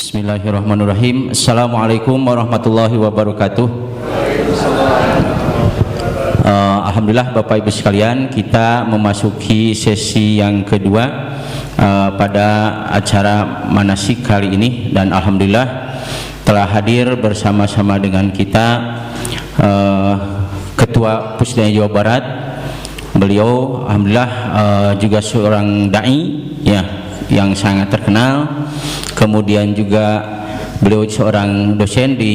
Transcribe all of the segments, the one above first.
Bismillahirrahmanirrahim. Assalamualaikum warahmatullahi wabarakatuh. Alhamdulillah Bapak Ibu sekalian, kita memasuki sesi yang kedua pada acara manasik kali ini, dan alhamdulillah telah hadir bersama-sama dengan kita Ketua Pusdai Jawa Barat. Beliau alhamdulillah juga seorang dai ya, yang sangat terkenal. Kemudian juga beliau seorang dosen di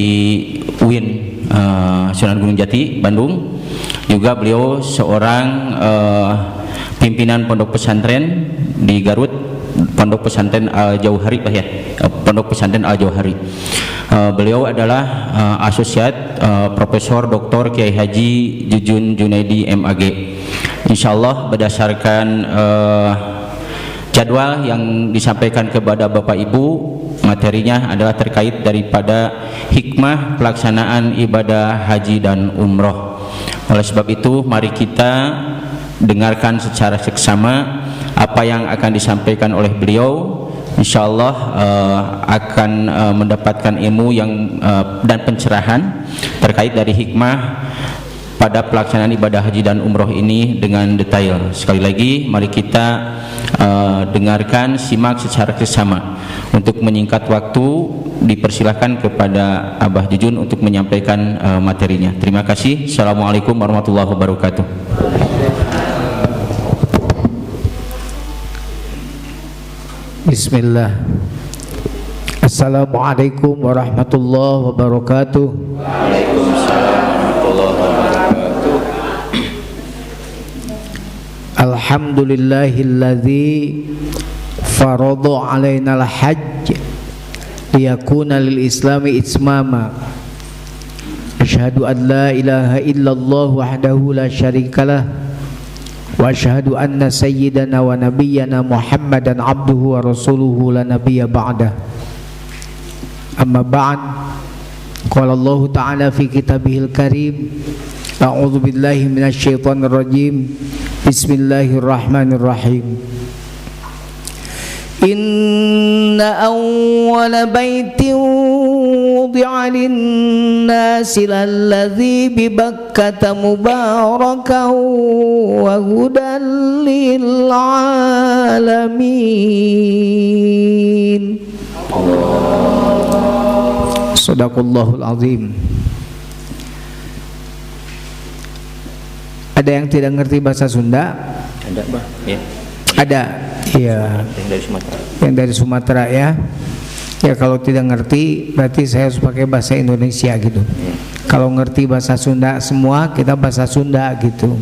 UIN Sunan Gunung Jati, Bandung. Juga beliau seorang pimpinan pondok pesantren di Garut, Pondok Pesantren Al-Jauhari ya, Pondok Pesantren Al-Jauhari. Beliau adalah asosiat Profesor Dr. Kiai Haji Jujun Junaidi MAG. Insyaallah berdasarkan jadwal yang disampaikan kepada Bapak Ibu, materinya adalah terkait daripada hikmah pelaksanaan ibadah haji dan umroh. Oleh sebab itu, mari kita dengarkan secara seksama apa yang akan disampaikan oleh beliau. Insyaallah akan mendapatkan ilmu yang dan pencerahan terkait dari hikmah pada pelaksanaan ibadah haji dan umroh ini dengan detail. Sekali lagi, mari kita dengarkan, simak secara seksama. Untuk menyingkat waktu, dipersilahkan kepada Abah Jujun untuk menyampaikan materinya. Terima kasih. Assalamualaikum warahmatullahi wabarakatuh. Bismillah. Assalamualaikum warahmatullahi wabarakatuh. Waalaikumsalam warahmatullahi wabarakatuh. Alhamdulillahilladzi farada alaina al-hajj liyakuna lil islami itmama. Asyhadu an la ilaha illallah wahdahu la syarikalah wa asyhadu anna sayyidana wa nabiyyana Muhammadan abduhu wa rasuluhu la nabiyya ba'dah. Amma ba'd. Qala Allah ta'ala fi kitabihil karim, a'udzu billahi minasy syaithanir rajim. Bismillahirrahmanirrahim. Inna awwala baitin wudi'a lin-nasi lalladzi bi Bakkata mubarakan wa hudan lil alamin. Shadaqallahul azim. Ada yang tidak ngerti bahasa Sunda? Ada, Bah? Ya. Ada. Iya. Yang dari Sumatera. Yang dari Sumatera ya. Ya, kalau tidak ngerti berarti saya harus pakai bahasa Indonesia gitu. Kalau ngerti bahasa Sunda semua, kita bahasa Sunda gitu.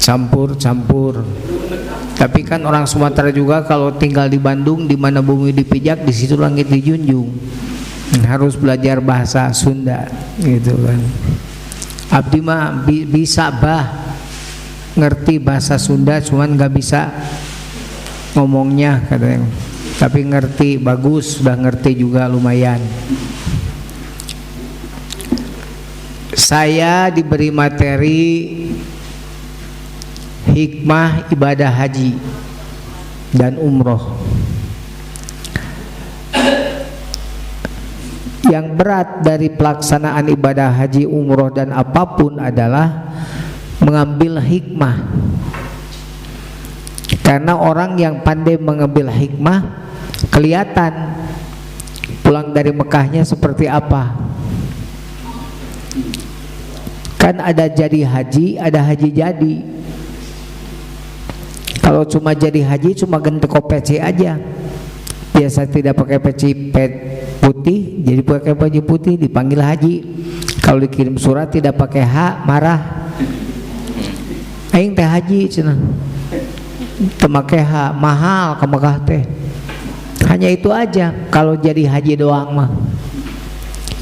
Campur-campur. Tapi kan orang Sumatera juga kalau tinggal di Bandung, di mana bumi dipijak, di situ langit dijunjung. Harus belajar bahasa Sunda gitu kan. Abdi mah bisa bah ngerti bahasa Sunda, cuman nggak bisa ngomongnya katanya. Tapi ngerti bagus, sudah ngerti juga lumayan. Saya diberi materi hikmah ibadah haji dan umroh. Yang berat dari pelaksanaan ibadah haji, umroh dan apapun adalah mengambil hikmah. Karena orang yang pandai mengambil hikmah kelihatan pulang dari Mekahnya seperti apa. Kan ada jadi haji, ada haji jadi. Kalau cuma jadi haji cuma gentek peci aja, biasa tidak pakai peci putih, jadi pakai baju putih dipanggil haji. Kalau dikirim surat tidak pakai hak, marah. Aing teh haji cenah. Teu make hak, mahal ke Mekah teh. Hanya itu aja kalau jadi haji doang mah.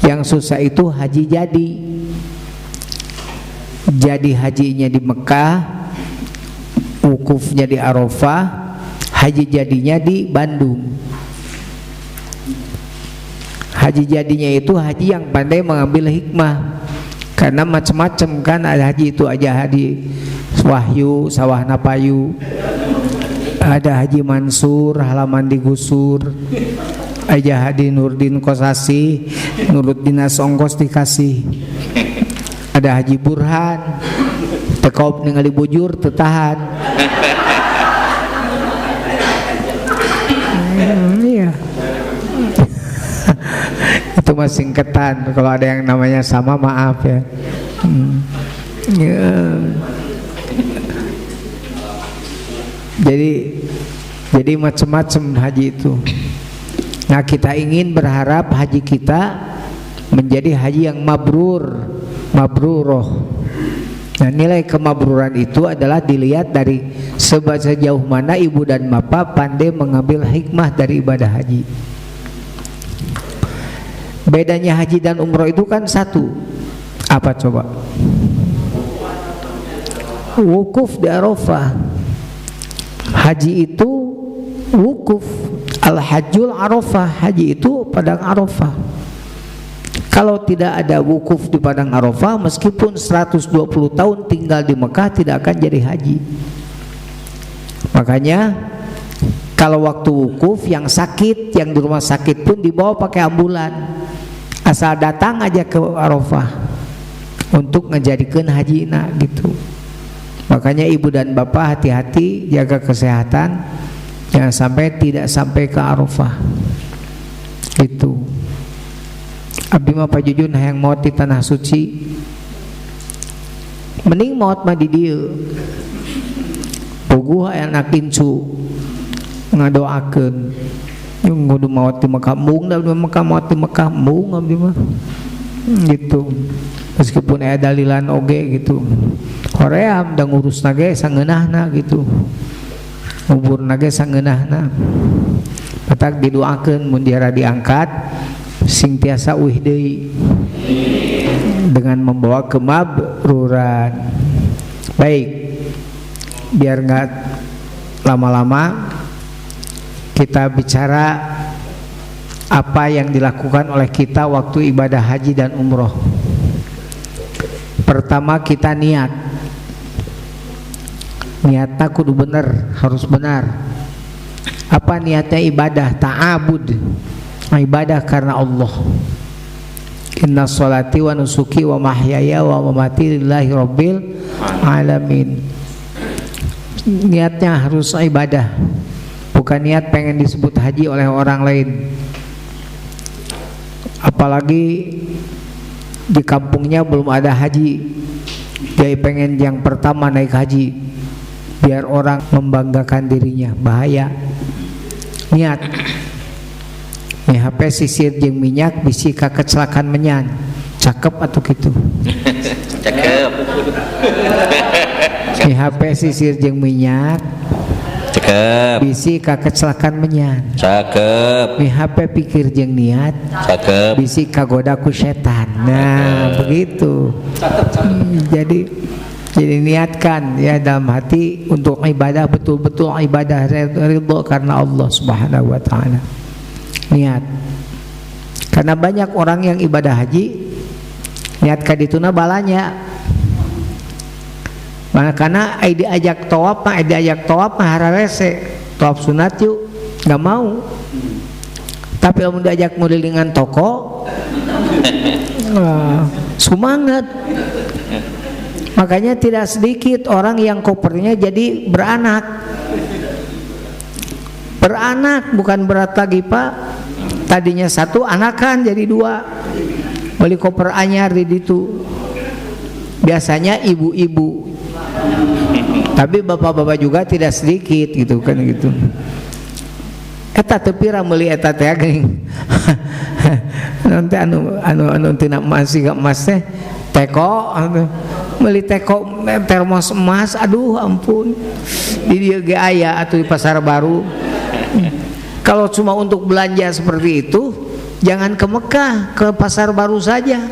Yang susah itu haji jadi. Jadi hajinya di Mekah, wukufnya di Arafah, haji jadinya di Bandung. Haji jadinya itu haji yang pandai mengambil hikmah. Karena macam-macam kan, ada haji itu aja haji wahyu, sawah napayu, Ada Haji Mansur halaman digusur, Aja Hadi Nurdin Kosasi nurut dinas ongkos dikasih. Ada Haji Burhan tekop ningali bujur tetahan. Iya. Itu mah singkatan. Kalau ada yang namanya sama maaf ya. Jadi macam-macam haji itu. Nah, kita ingin berharap haji kita menjadi haji yang mabrur, mabruroh. Nah, nilai kemabruran itu adalah dilihat dari sejauh mana ibu dan bapak pandai mengambil hikmah dari ibadah haji. Bedanya haji dan umroh itu kan satu. Apa coba? Wukuf di Arafah. Haji itu wukuf, al-hajjul Arafah. Haji itu padang Arafah. Kalau tidak ada wukuf di padang Arafah, meskipun 120 tahun tinggal di Mekah, tidak akan jadi haji. Makanya kalau waktu wukuf, yang sakit, yang di rumah sakit pun dibawa pakai ambulan, asal datang aja ke Arafah untuk ngejadikan hajina gitu. Makanya ibu dan bapak hati-hati, jaga kesehatan, jangan sampai tidak sampai ke Arafah. Itu. Abdi mah Pak Jujun hayang maot di tanah suci. Mending maot mah di dieu. Puguh anak incu ngadoakeun. Yung kudu maot di Mekah, mung da Mekah maot di Mekah, mung abdi mah. Gitu. Meskipun aya dalilan oge gitu. Hoream da ngurus nage sangeunahna gitu. Ngubur nage sangeunahna. Patak didoakeun mun diara diangkat sing tiasa uih deui dengan membawa kemabruran. Baik, biar nggak lama-lama kita bicara apa yang dilakukan oleh kita waktu ibadah haji dan umroh. Pertama kita niatnya kudu bener, harus benar. Apa niatnya? Ibadah, ta'abud, ibadah karena Allah. Inna sholati wa nusuki wa mahyaya wa mamati lillahi rabbil alamin. Niatnya harus ibadah, bukan niat pengen disebut haji oleh orang lain. Apalagi di kampungnya belum ada haji, dia pengen yang pertama naik haji biar orang membanggakan dirinya. Bahaya. Niat nih HP sisir jeung minyak bisi ka kecelakaan menyan. Cakep atuh kitu. Cakep. Nih HP sisir jeung minyak Cakep. bisi ka kecelakaan menyan. Cakep. Nih HP pikir jeung niat Cakep. bisi kagoda ku setan. Nah, begitu. Jadi niatkan ya dalam hati untuk ibadah, betul-betul ibadah ridho karena Allah Subhanahu wa taala. Niat. Karena banyak orang yang ibadah haji niat ka dituna balanya. Karena diajak tawaf mah hararese, tawaf sunat yuk, nggak mau. Tapi kalau diajak ngelilingan toko, semangat. Makanya tidak sedikit orang yang kopernya jadi beranak. Beranak bukan berat lagi Pak. Tadinya satu, anakan jadi dua. Beli koper anyar di itu. Biasanya ibu-ibu. Tapi bapak-bapak juga tidak sedikit gitu kan gitu. Eta teu pira meuli eta teh geuning. Nanti anu tina masih gak emas teh teko meuli teko termos emas, aduh ampun. Di dieu ge aya atuh di pasar baru. Kalau cuma untuk belanja seperti itu, jangan ke Mekah, ke pasar baru saja.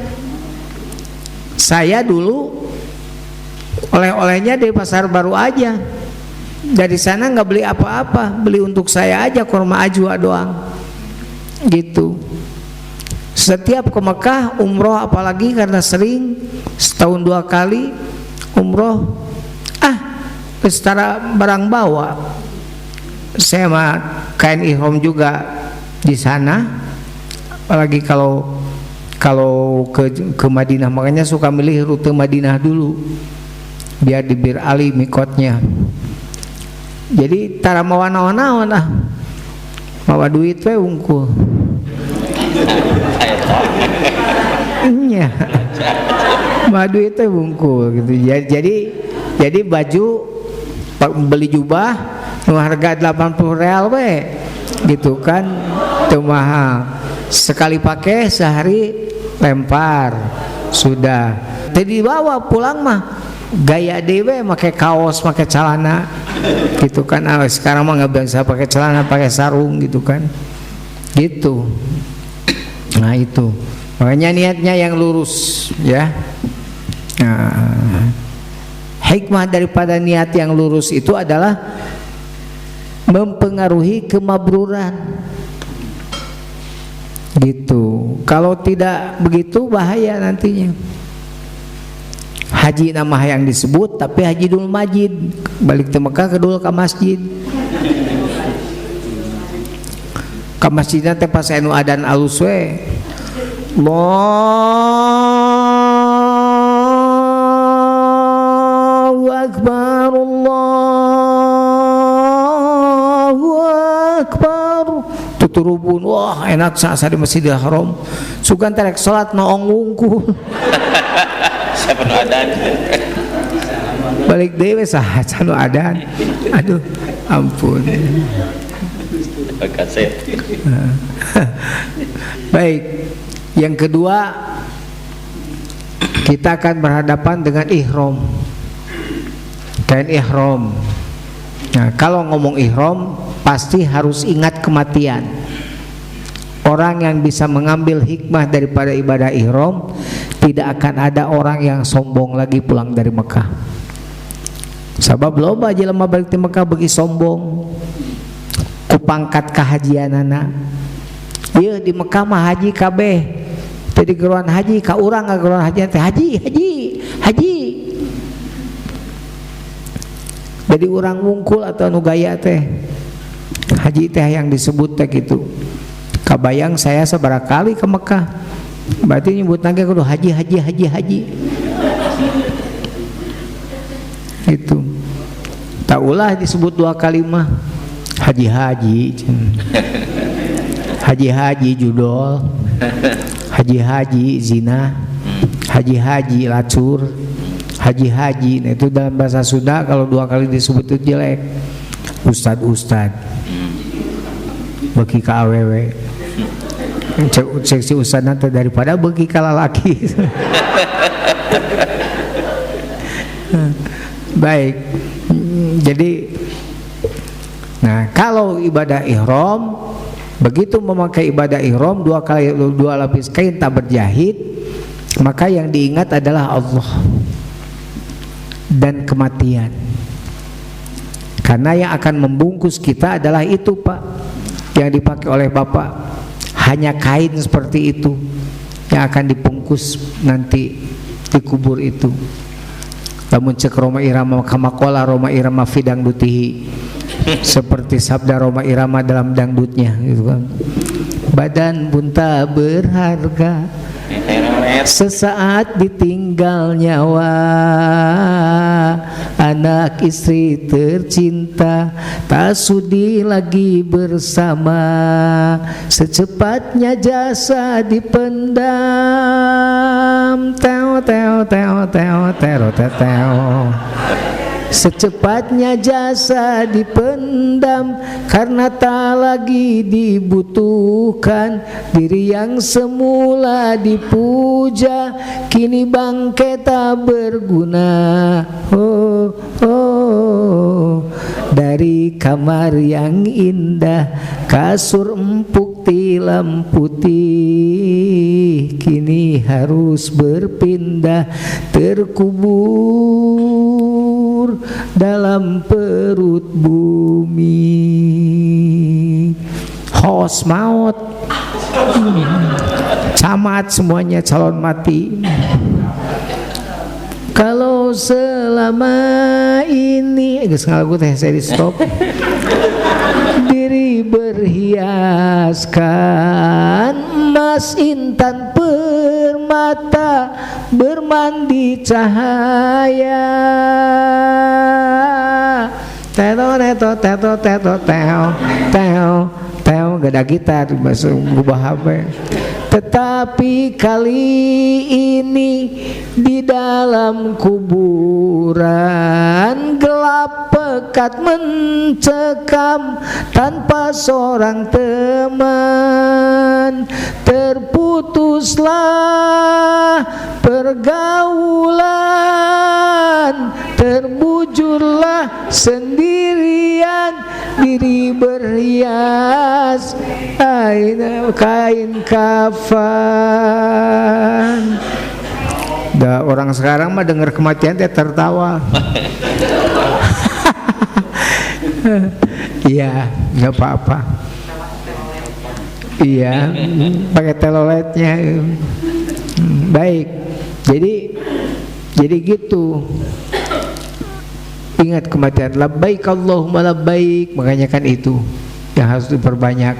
Saya dulu oleh-olehnya dari pasar baru aja. Dari sana nggak beli apa-apa, beli untuk saya aja kurma ajwa doang. Gitu. Setiap ke Mekah, umroh apalagi karena sering setahun 2 kali umroh, setara barang bawa. saya mah kain ihram juga di sana, apalagi kalau ke Madinah, makanya suka milih rute Madinah dulu biar di Bir Ali mikotnya. Jadi tara mawa naon-naon ah, mawa duit we wungkul. Iya, mawa duit we wungkul gitu. Jadi baju beli jubah nu harga 80 real we gitu kan, teu mahal. Sekali pakai sehari lempar sudah. Jadi bawa pulang mah gaya dewe, pakai kaos, pakai celana gitu kan. Sekarang mah nggak bisa pakai celana, pakai sarung gitu kan, gitu. Nah itu makanya niatnya yang lurus ya. Nah, hikmah daripada niat yang lurus itu adalah mempengaruhi kemabruran gitu. Kalau tidak begitu bahaya nantinya. Haji nama yang disebut tapi haji dul majid, balik ke Mekah kedul ke masjid. Ke masjidnya teh pas anu adan alus we, Allahu akbar, Allahu akbar, tuturubun. Wah enak saat di Masjidil Haram sugan terek salat noong wungkul. Siapa nu adan? Balik dewe sahat nu adan. Aduh ampun. Baik, yang kedua kita akan berhadapan dengan ihram, kain ihram. Nah, kalau ngomong ihram pasti harus ingat kematian. Orang yang bisa mengambil hikmah daripada ibadah ihram, tidak akan ada orang yang sombong lagi pulang dari Mekah. Sabab loba jelema balik di Mekah bagi sombong ku pangkat kahajianana. Ieu di Mekah mah haji kabeh. Jadi geruan haji ka urang geruan haji teh haji. Jadi urang wungkul atau nu gaya teh haji teh yang disebut teh gitu. Kabayang saya sebarakali ke Mekah, berarti nyebut nage kudu haji. Itu tak ulah disebut dua kalimat haji judol, haji zina, haji lacur, haji. Nah itu dalam bahasa Sunda kalau dua kali disebut itu jelek. Ustad bagi ka awewe, cek si ustad nanti daripada bagi ka lalaki. Baik, jadi nah kalau ibadah ihram, begitu memakai ibadah ihram dua lapis kain tak berjahit, maka yang diingat adalah Allah dan kematian. Karena yang akan membungkus kita adalah itu Pak, yang dipakai oleh Bapak, hanya kain seperti itu yang akan dibungkus nanti dikubur itu. Lamun cek Roma Irama kamakola Roma Irama fidang dutihi, seperti sabda Roma Irama dalam dangdutnya gitu kan. Badan bunta berharga, sesaat ditinggal nyawa, anak istri tercinta tak sudi lagi bersama, secepatnya jasa dipendam, secepatnya jasa dipendam karena tak lagi dibutuhkan. Diri yang semula dipuja kini bangke tak berguna. Dari kamar yang indah, kasur empuk tilam putih, kini harus berpindah terkubur dalam perut bumi. Hos maut, camat semuanya calon mati. Kalau selama ini geus ngalagu teh saya di stop. diri berhiaskan emas intan permata bermandi cahaya. Teto teto teto teto teo teo teo gak ada gitar bahasa gubah HP. Tetapi kali ini di dalam kuburan gelap pekat mencekam tanpa seorang teman. Terputuslah pergaulan, terbujurlah sendirian, diri berhias kain kafan. Da, orang sekarang mah dengar kematian teh tertawa. Iya, nggak apa-apa. Iya, pakai teloletnya. Baik. Jadi gitu. Ingat kematian. Labbaik Allahumma labbaik. Makanya kan itu yang harus diperbanyak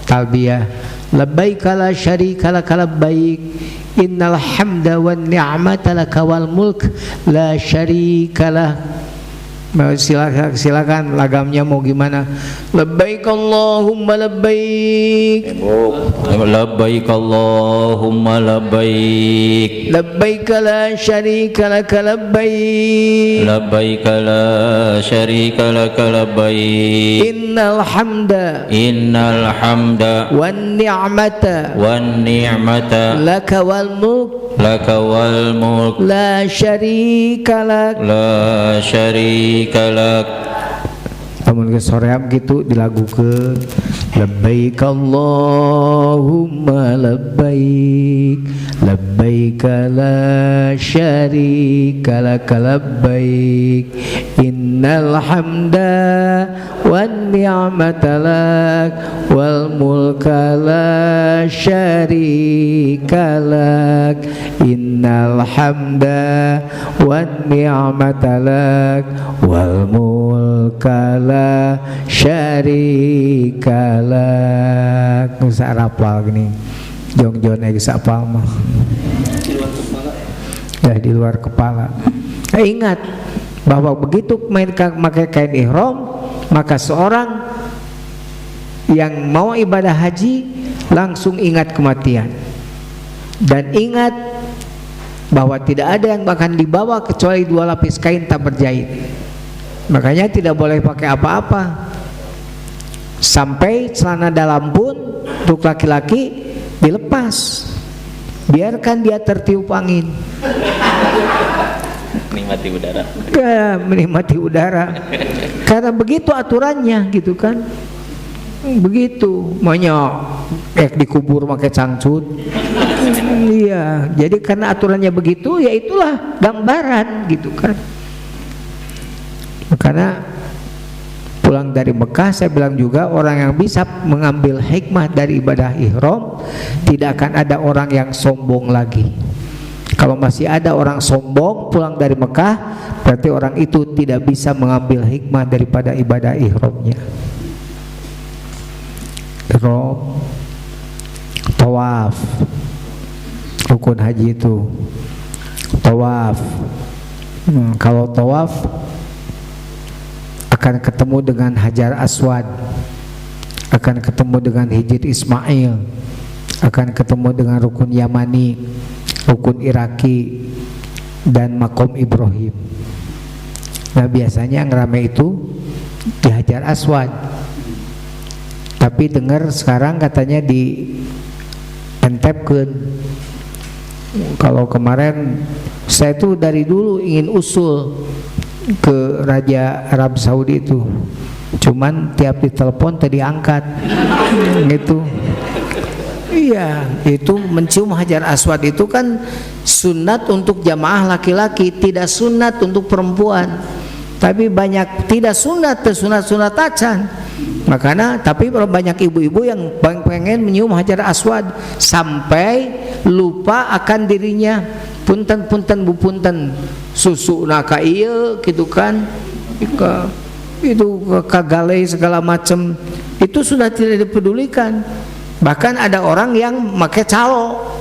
talbiyah. Labbaik la syarika lak labbaik. Innal hamda wan ni'mata laka wal mulk la syarika lah. Silakan lagamnya mau gimana. Labbaik Allahumma labbaik. Labbaik Allahumma labbaik. Labbaik la syarika lak labbaik. Labbaik la syarika lak labbaik. Innal hamda wan ni'mata laka wal mulk la syarika lak. Namun ke soream gitu dilagukeun. Labbaik Allahumma labbaik. Labbaik la syarika lak labbaik. Innal hamda wan ni'mata lak wal mulka la syarika lak. Innal hamda wan ni'mata lak wal mulka la syarika lak. Nusa rapal gini. Jong-jongnya bisa apal mah. Ya di luar kepala. Ingat bahwa begitu mereka memakai kain ihram, maka seorang yang mau ibadah haji langsung ingat kematian. Dan ingat bahwa tidak ada yang akan dibawa kecuali 2 lapis kain tak berjahit. Makanya tidak boleh pakai apa-apa. Sampai celana dalam pun untuk laki-laki dilepas. Biarkan dia tertiup angin. Menikmati udara. Ya, menikmati udara. Karena begitu aturannya gitu kan. Begitu. Maunya dikubur pakai cangcut. Iya, jadi karena aturannya begitu, ya itulah gambaran gitu kan. Karena pulang dari Mekah saya bilang juga orang yang bisa mengambil hikmah dari ibadah ihram tidak akan ada orang yang sombong lagi. Kalau masih ada orang sombong pulang dari Mekah, berarti orang itu tidak bisa mengambil hikmah daripada ibadah ihramnya. Ihram, tawaf, rukun haji itu tawaf. Kalau tawaf akan ketemu dengan Hajar Aswad, akan ketemu dengan Hijr Ismail, akan ketemu dengan rukun Yamani, rukun Iraki, dan makom Ibrahim. Nah biasanya yang ramai itu di Hajar Aswad. Tapi dengar sekarang katanya di entepkeun. Kalau kemarin saya tuh dari dulu ingin usul ke Raja Arab Saudi itu, cuman tiap ditelepon tadi angkat gitu. Iya, itu mencium Hajar Aswad itu kan sunat untuk jamaah laki-laki, tidak sunat untuk perempuan. Tapi banyak tidak sunat, sunat acan. Makanya tapi banyak ibu-ibu yang pengen menyium Hajar Aswad sampai lupa akan dirinya. Punten bu punten susu naka ieu gitu kan. itu kagalai segala macam, itu sudah tidak dipedulikan. Bahkan ada orang yang pakai calo,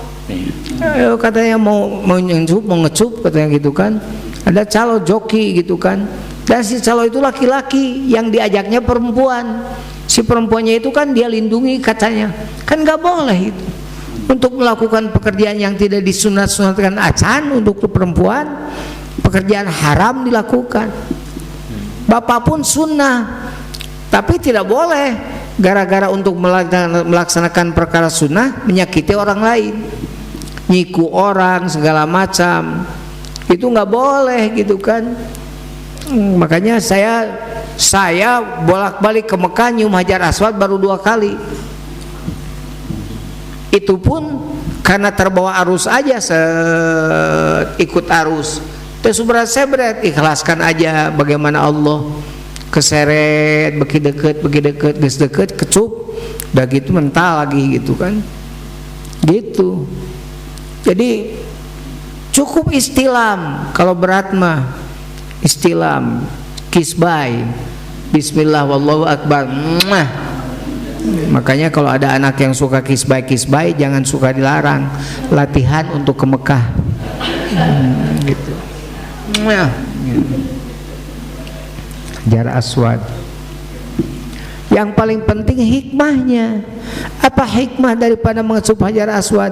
katanya mau ngecup katanya gitu kan. Ada calo joki gitu kan. Dan si calo itu laki-laki, yang diajaknya perempuan. Si perempuannya itu kan dia lindungi katanya. Kan nggak boleh itu. Untuk melakukan pekerjaan yang tidak disunat-sunatkan acan untuk perempuan, pekerjaan haram dilakukan. Bapak pun sunnah, tapi tidak boleh gara-gara untuk melaksanakan perkara sunnah menyakiti orang lain, nyiku orang segala macam, itu nggak boleh gitu kan. Makanya saya bolak-balik ke Mekah nyium Hajar Aswad baru 2 kali. Itu pun karena terbawa arus aja, ikut arus. Subrat sebret, ikhlaskan aja bagaimana Allah, keseret beki deket geus deket kecup udah gitu mental lagi gitu kan, gitu. Jadi cukup istilam, kalau berat mah istilam, kisbai, bismillah wallahu akbar. Makanya kalau ada anak yang suka kisbai jangan suka dilarang, latihan untuk ke Mekah, gitu. Hajar Aswad. Yang paling penting hikmahnya. Apa hikmah daripada mengecup Hajar Aswad?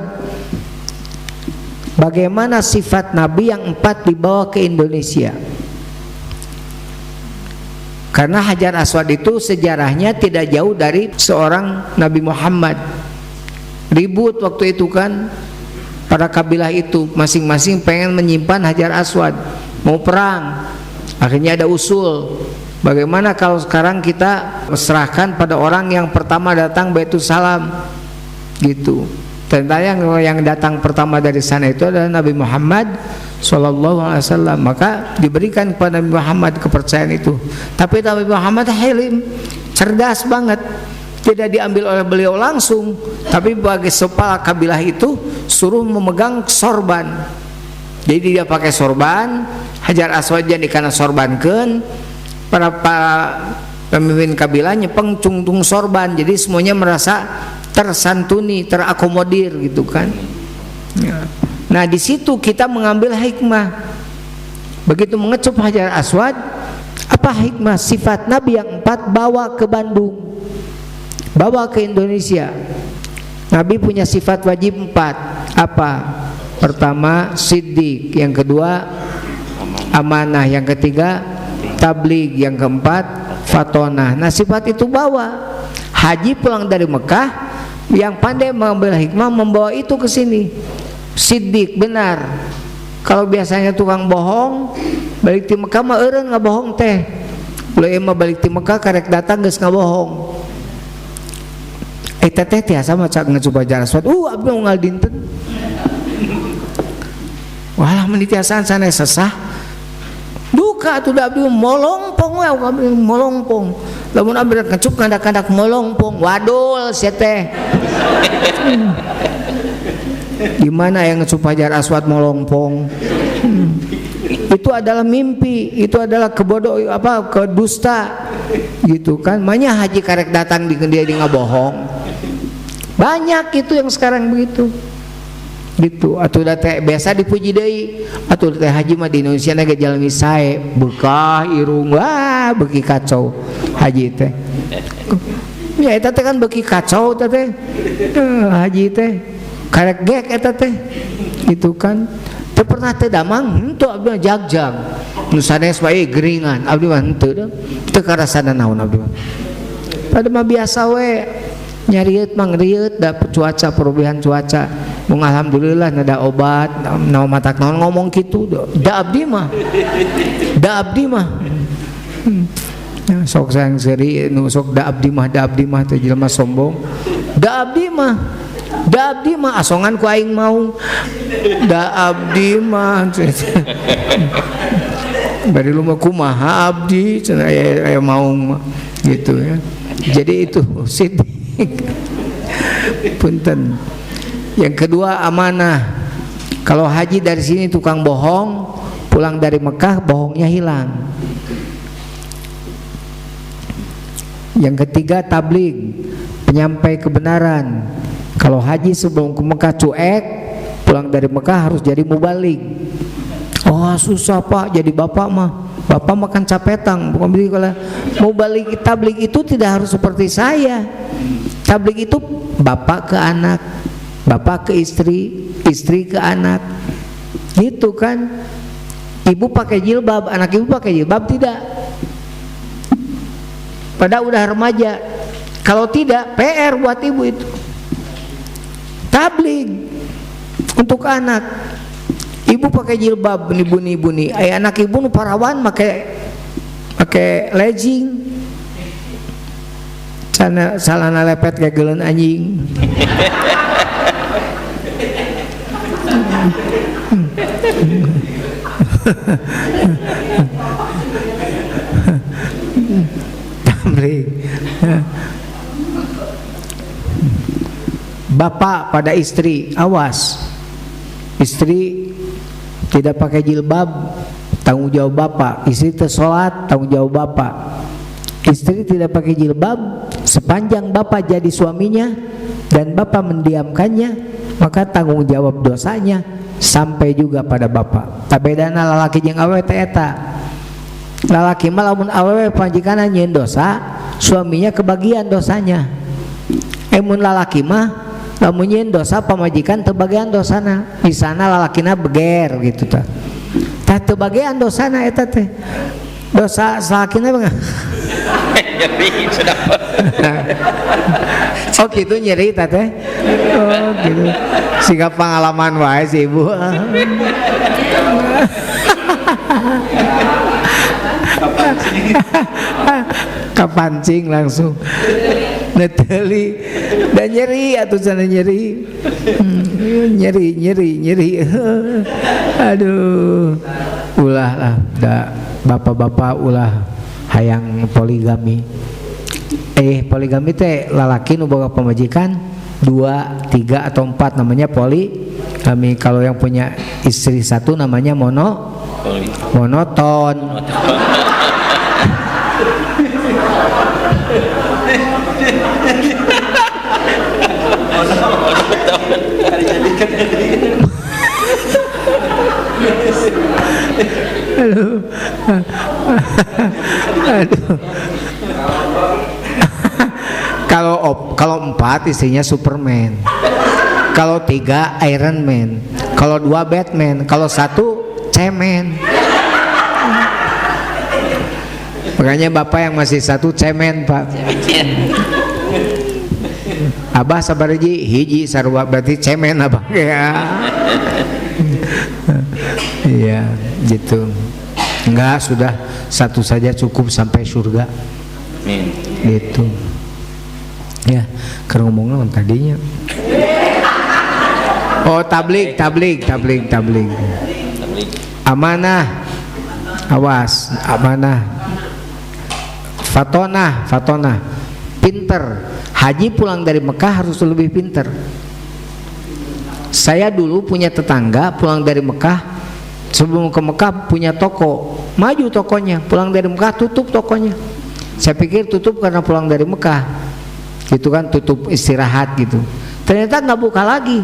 Bagaimana sifat Nabi yang 4 dibawa ke Indonesia? Karena Hajar Aswad itu sejarahnya tidak jauh dari seorang Nabi Muhammad. Ribut waktu itu kan, para kabilah itu masing-masing pengen menyimpan Hajar Aswad, mau perang. Akhirnya ada usul, bagaimana kalau sekarang kita serahkan pada orang yang pertama datang Baitul Salam, gitu. Ternyata yang datang pertama dari sana itu adalah Nabi Muhammad SAW. Maka diberikan kepada Nabi Muhammad kepercayaan itu. Tapi Nabi Muhammad hilim, cerdas banget, tidak diambil oleh beliau langsung, tapi bagi kepala kabilah itu suruh memegang sorban. Jadi dia pakai sorban, Hajar Aswad jadi karena sorbankeun, para pemimpin kabilah nyepeng cungtung sorban, jadi semuanya merasa tersantuni, terakomodir gitu kan. Nah di situ kita mengambil hikmah. Begitu mengecup Hajar Aswad, apa hikmah? Sifat Nabi yang 4 bawa ke Bandung, bawa ke Indonesia. Nabi punya sifat wajib 4. Apa? Pertama siddiq, yang kedua amanah, yang ketiga tabligh, yang keempat fatonah. Nah sifat itu bawa. Haji pulang dari Mekah, yang pandai mengambil hikmah membawa itu ke sini. Siddiq, benar. Kalau biasanya tukang bohong, balik di Mekah mah eureun ngabohong teh. Ulah mah balik di Mekah karek datang geus ngabohong. Teteh tiasa maca ngecoba Hajar Aswad. Abdi unggal dinten. Walah menitiasan sana sesah. Duka atuh abdi molongpong we, abdi molongpong. Lamun abdi ngecup kandak-kandak molongpong, wadul sia teh. Gimana yang ngecup Hajar Aswad molongpong? Itu adalah mimpi, itu adalah kedusta gitu kan. Makanya haji karek datang di dia ngabohong. Banyak itu yang sekarang begitu. Gitu. Atuh teh biasa dipuji deui. Atuh teh haji mah di Indonesia na ge jalmi sae, bekah irung, wah beuki kacau haji teh. Ya eta teh kan beuki kacau teh. Haji teh karek gek eta teh. Gitu kan. Teu pernah teu damang, henteu abdi jagjag. Nu sanes bae geringan, abdi mah henteu deh. Teu karasana naon abdi mah. Pada mah biasa we. Nyariut mang riut da cuaca, perubahan cuaca. Mung alhamdulillah nada obat, naon matak naon ngomong kitu. Da abdi mah. Sok sayang seri nu sok da abdi mah teh jelema sombong. Da abdi mah asongan ku aing mau. Da abdi mah. Bari lu mah kumaha abdi cenah aya mau gitu ya. Jadi itu siddiq. Punten. Yang kedua amanah. Kalau haji dari sini tukang bohong, pulang dari Mekah bohongnya hilang. Yang ketiga tabligh, penyampai kebenaran. Kalau haji sebelum ke Mekah cuek, pulang dari Mekah harus jadi mubaligh. Oh susah Pak, jadi bapak makan capetang. Bukan begitu. Kalau mubaligh tabligh itu tidak harus seperti saya. Tabligh itu bapak ke anak, bapak ke istri, istri ke anak, gitu kan. Ibu pakai jilbab, anak ibu pakai jilbab tidak. Padahal udah remaja. Kalau tidak, PR buat ibu itu. Tabligh untuk anak. Ibu pakai jilbab, bunyi-bunyi. Anak ibu nu parawan pakai legging. Salana lepet kayak geuleun anjing. Bapak pada istri, awas. Istri tidak pakai jilbab, tanggung jawab bapak. Istri tersolat, tanggung jawab bapak. Istri tidak pakai jilbab, sepanjang bapak jadi suaminya dan bapak mendiamkannya, maka tanggung jawab dosanya sampai juga pada bapak. Tabedana lalaki jeung awewe teh eta. Lalaki mah lamun awewe panjikana nyeun dosa, suaminya kebagian dosanya. Mun lalaki mah lamun nyeun dosa pamajikan teu bagian dosana. Misana lalakina beger gitu tah. Tah teu bagian dosana eta teh. Dosa salakina bang. Nyeri sudah. Oh gitu nyeri tah teh. Oh gitu. Siga pengalaman wae si ibu. Kapancing langsung neteli dan nyeri atuh sana nyeri. Nyeri. Aduh. Ulah lah da bapak-bapak ulah hayang poligami. Poligami teh lalaki nu boga pamajikan 2, 3 atau 4 namanya poligami. Kalau yang punya istri 1 namanya monoton. Aduh. Kalau 4 istrinya Superman. Kalau 3 Iron Man. Kalau 2 Batman. Kalau 1 cemen. Makanya bapak yang masih 1 cemen Pak. Abah sabar hiji sarua berarti cemen abah ya. Iya gitu. Enggak, sudah 1 saja cukup sampai surga. Gitu. Ya, keur ngomongna tadinya. Oh, tabligh. Amanah. Awas, amanah. Fatonah. Pinter. Haji pulang dari Mekah harus lebih pinter. Saya dulu punya tetangga pulang dari Mekah, sebelum ke Mekah punya toko, maju tokonya, pulang dari Mekah tutup tokonya. Saya pikir tutup karena pulang dari Mekah, gitu kan, tutup istirahat gitu. Ternyata nggak buka lagi.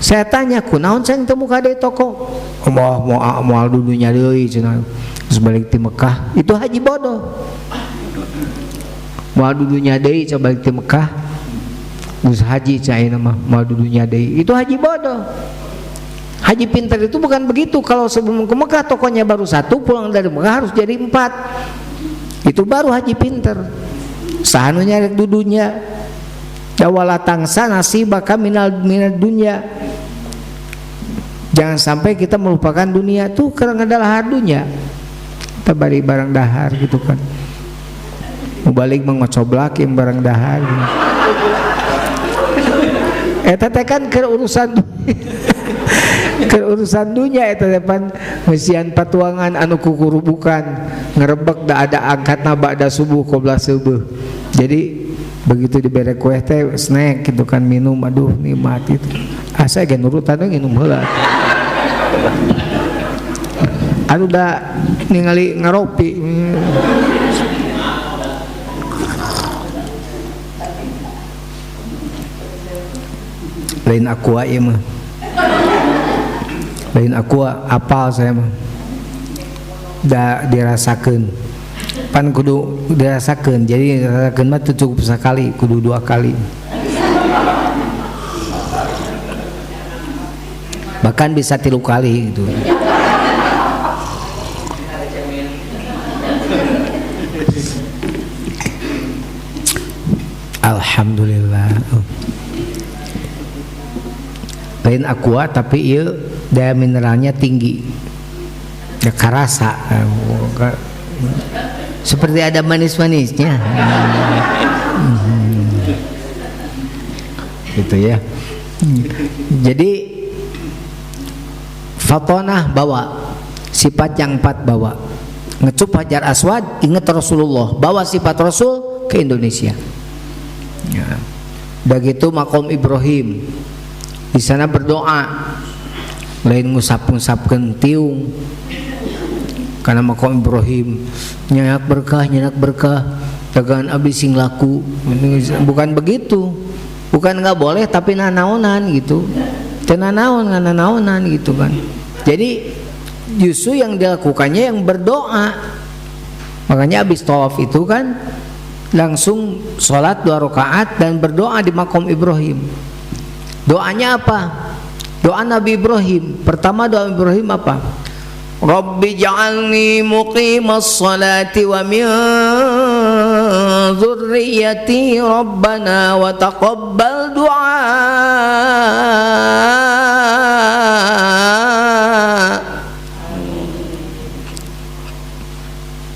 Saya tanya, kunaon saya teu buka deui toko? Moal dudunya deui cenah. Terus balik di Mekah, itu haji bodoh. Moal dudunya deui coba balik di Mekah. Terus haji cai nama moal dudunya deui. Itu haji bodoh. Haji pintar itu bukan begitu. Kalau sebelum ke Mekah tokonya baru 1, pulang dari Mekah harus jadi 4. Itu baru haji pintar. Sahanunya rek dudunya. Dawala tangsa nasibaka minal dunya. Jangan sampai kita melupakan dunia tuh karena adalah dunia. Kita bari barang dahar gitu kan. Mubalik mengocoblak yang barang dahar. Gitu. Eta teh kan urusan dunia eta depan mesian patuangan anu kukurubukan ngerebek da ada angkatna ba'da subuh qobla subuh. Jadi begitu dibere kue teh snack gitu kan, minum, aduh nikmat itu. Asa ge nurutan nginum heula. Anu da ningali ngaropi. Lain aqua ya mah. Lain aqua apal saya mah. Da dirasakeun. Pan kudu dirasakeun. Jadi dirasakeun mah teu cukup sekali, kudu 2 kali. Bahkan bisa 3 kali gitu. Alhamdulillah. Lain aqua tapi ieu daya mineralnya tinggi. Ya karasa. Seperti ada manis-manisnya. Gitu ya. Jadi fatonah bawa sifat yang 4 bawa. Ngecup Hajar Aswad, ingat Rasulullah, bawa sifat Rasul ke Indonesia. Ya. Udah gitu makom Ibrahim, di sana berdoa, lain ngusap-ngusapkeun tiung, karena makom Ibrahim nyanak berkah, dagangan abdi sing laku. Bukan begitu, bukan nggak boleh, tapi nanaonan gitu, tenanaonan gitu kan. Jadi justru yang dilakukannya yang berdoa. Makanya abis tawaf itu kan langsung sholat 2 rakaat dan berdoa di makom Ibrahim. Doanya apa? Doa Nabi Ibrahim. Pertama doa Ibrahim apa? Rabbi ja'alni muqimas salati wa min dzurriyyati rabbana wa taqabbal du'a.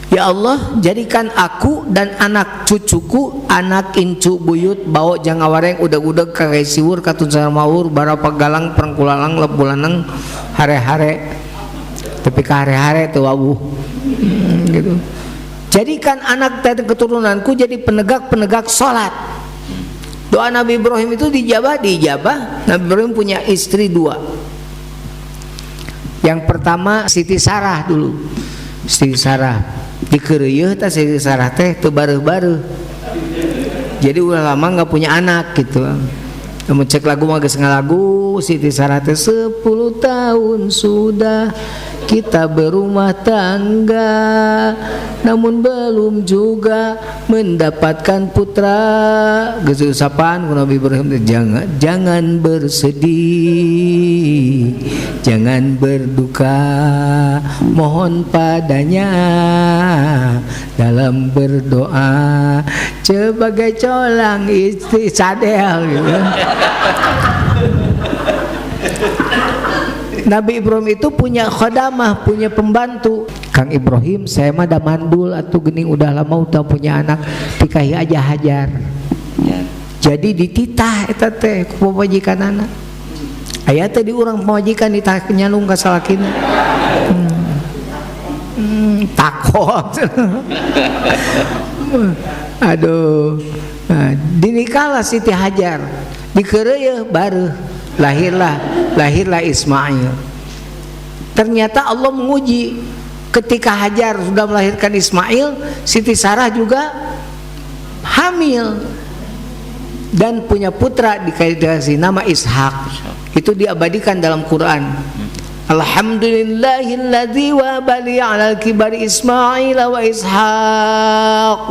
Ya Allah, jadikan aku dan anak cucuku, anak incu buyut bawa jangawareng udag-udag kagai siwur katun saramaur barapa galang perangkulalang lebulanang hare-hare tapi ka hare-hare teu wawuh gitu. Jadikan anak dan keturunanku jadi penegak-penegak salat. Doa Nabi Ibrahim itu dijabah. Nabi Ibrahim punya istri 2. Yang pertama Siti Sarah dulu. Siti Sarah dikeureuh teh Siti Sarah teh teu bareuh-bareuh. Jadi udah lama nggak punya anak gitu. Kamu cek lagu mah geus ngalagu Siti Sarah teh 10 tahun sudah kita berumah tangga, namun belum juga mendapatkan putra. Geus usapan ku Nabi Ibrahim, jangan bersedih, jangan berduka, mohon padanya dalam berdoa sebagai colang istri sadel gitu. Nabi Ibrahim itu punya khadamah, punya pembantu. Kang Ibrahim, saya mah da mandul atuh geuning udah lama udah punya anak, tikahi aja Hajar. Jadi dititah eta teh ku pamajikanana. Aya teh di urang pamajikan ditah nyalung ka salakina. Takut. Aduh. Nah, dinikahlah Siti Hajar. Dikeureuh bareuh. Lahirlah Ismail. Ternyata Allah menguji. Ketika Hajar sudah melahirkan Ismail, Siti Sarah juga hamil dan punya putra, dikasih nama Ishak. Itu diabadikan dalam Quran. Alhamdulillahilladzi wahaba li 'alal kibari Ismail wa Ishaq.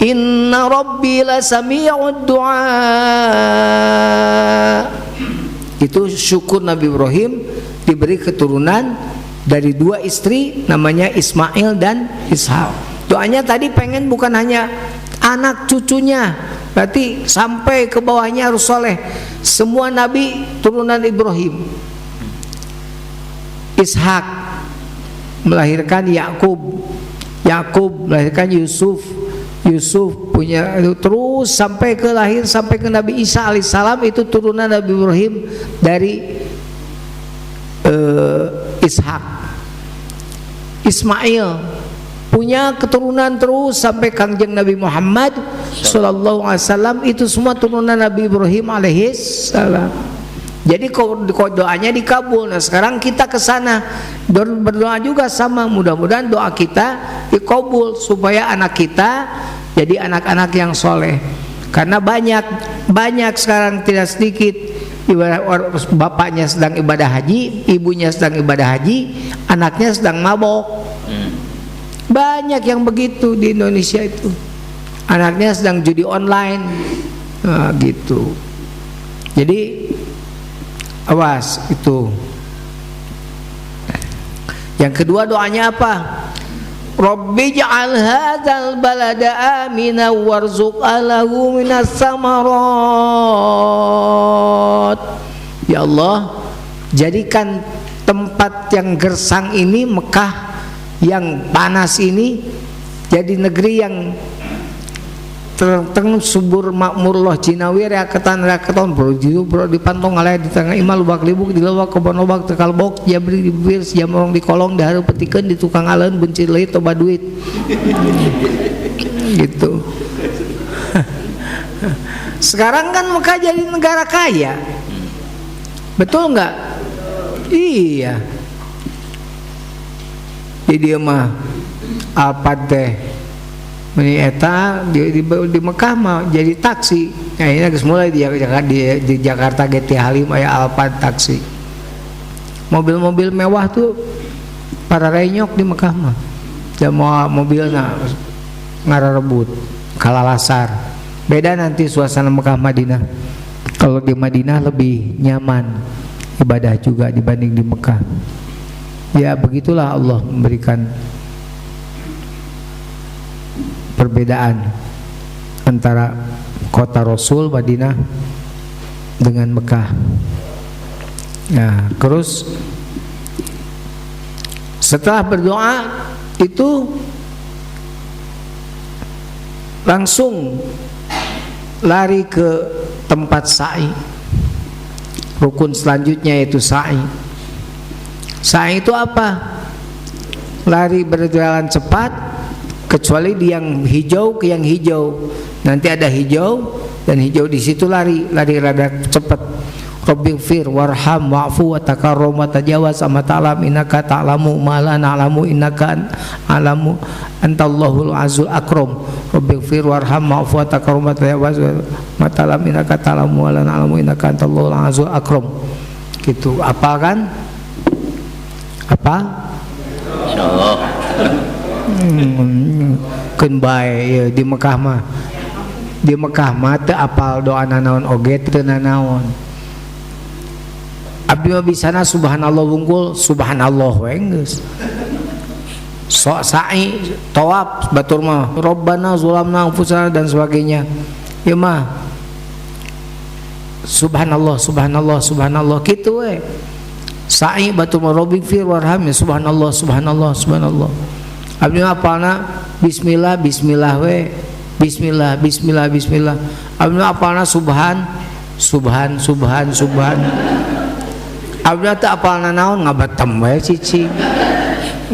Inna rabbi lasami'ud du'a. Itu syukur Nabi Ibrahim diberi keturunan dari 2 istri namanya Ismail dan Ishak. Doanya tadi pengen bukan hanya anak cucunya, berarti sampai ke bawahnya harus soleh. Semua nabi turunan Ibrahim. Ishak melahirkan Yakub, Yakub melahirkan Yusuf, Yusuf punya terus sampai ke lahir sampai ke Nabi Isa alaihissalam. Itu turunan Nabi Ibrahim dari Ishak. Ismail punya keturunan terus sampai Kangjeng Nabi Muhammad sallallahu alaihi wasallam. Itu semua turunan Nabi Ibrahim alaihissalam. Jadi doanya dikabul. Nah sekarang kita ke sana berdoa juga sama, mudah-mudahan doa kita dikabul supaya anak kita jadi anak-anak yang soleh. Karena banyak sekarang tidak sedikit bapaknya sedang ibadah haji, ibunya sedang ibadah haji, anaknya sedang mabok. Banyak yang begitu di Indonesia itu. Anaknya sedang judi online, gitu. Jadi awas itu. Yang kedua doanya apa? Rabbi ja'al hadzal balada amina warzuq ahlahu minas samarat. Ya Allah, jadikan tempat yang gersang ini, Mekah yang panas ini, jadi negeri yang terteng subur makmur loh Cinawi raketan bro dipantong alay di tengah imal lubak libuk di lawak kebon lobak tekal bok jabri di bibir jam orang di kolong daharu petikan di tukang alen benci leuy toba duit gitu. Sekarang kan Mekah jadi negara kaya, betul nggak? Iya. Jadi dia mah Alphard teh meni eta di Mekah mah jadi taksi. Nah ini geus mulai di Jakarta GT Halim aya Alphard taksi. Mobil-mobil mewah tuh para renyok di Mekah mah. Jamoa mobilna ngararebut kalalasar. Beda nanti suasana Mekah Madinah. Kalau di Madinah lebih nyaman ibadah juga dibanding di Mekah. Ya begitulah Allah memberikan perbedaan antara kota Rasul Madinah dengan Mekah. Nah, terus setelah berdoa itu langsung lari ke tempat sa'i. Rukun selanjutnya yaitu sa'i. Sa'i itu apa? Lari berjalan cepat kecuali di yang hijau ke yang hijau. Nanti ada hijau dan hijau di situ lari rada cepat. Rabbighfir warham wa'fu wa takarrum wa tajawaz amma ta'lam innaka ta'lamu ma la na'lamu innaka alamu antallahul azul akram. Rabbighfir warham wa'fu wa takarrum wa tajawaz amma ta'lam innaka ta'lamu wa la na'lamu innaka antallahul azul akram. Gitu. Apa kan? Apa? Insyaallah. Keun bae ya, di Mekah mah. Di Mekah mah teu apal doa nanaon oge teu nanaon. Abdi mah bisana subhanallah wungkul subhanallah we geus. Sok sa'i, tawaf, batur mah Rabbana zulamna anfusana dan sebagainya. Ya mah subhanallah subhanallah subhanallah kitu we. Sa'i batur mah Rabbighfir warham ya subhanallah subhanallah subhanallah. Abdi mah apalna bismillah bismillah we. Bismillah bismillah bismillah. Abdi mah apalna subhan subhan subhan subhan. Abdi teh apalna naon ngabatem we cicing.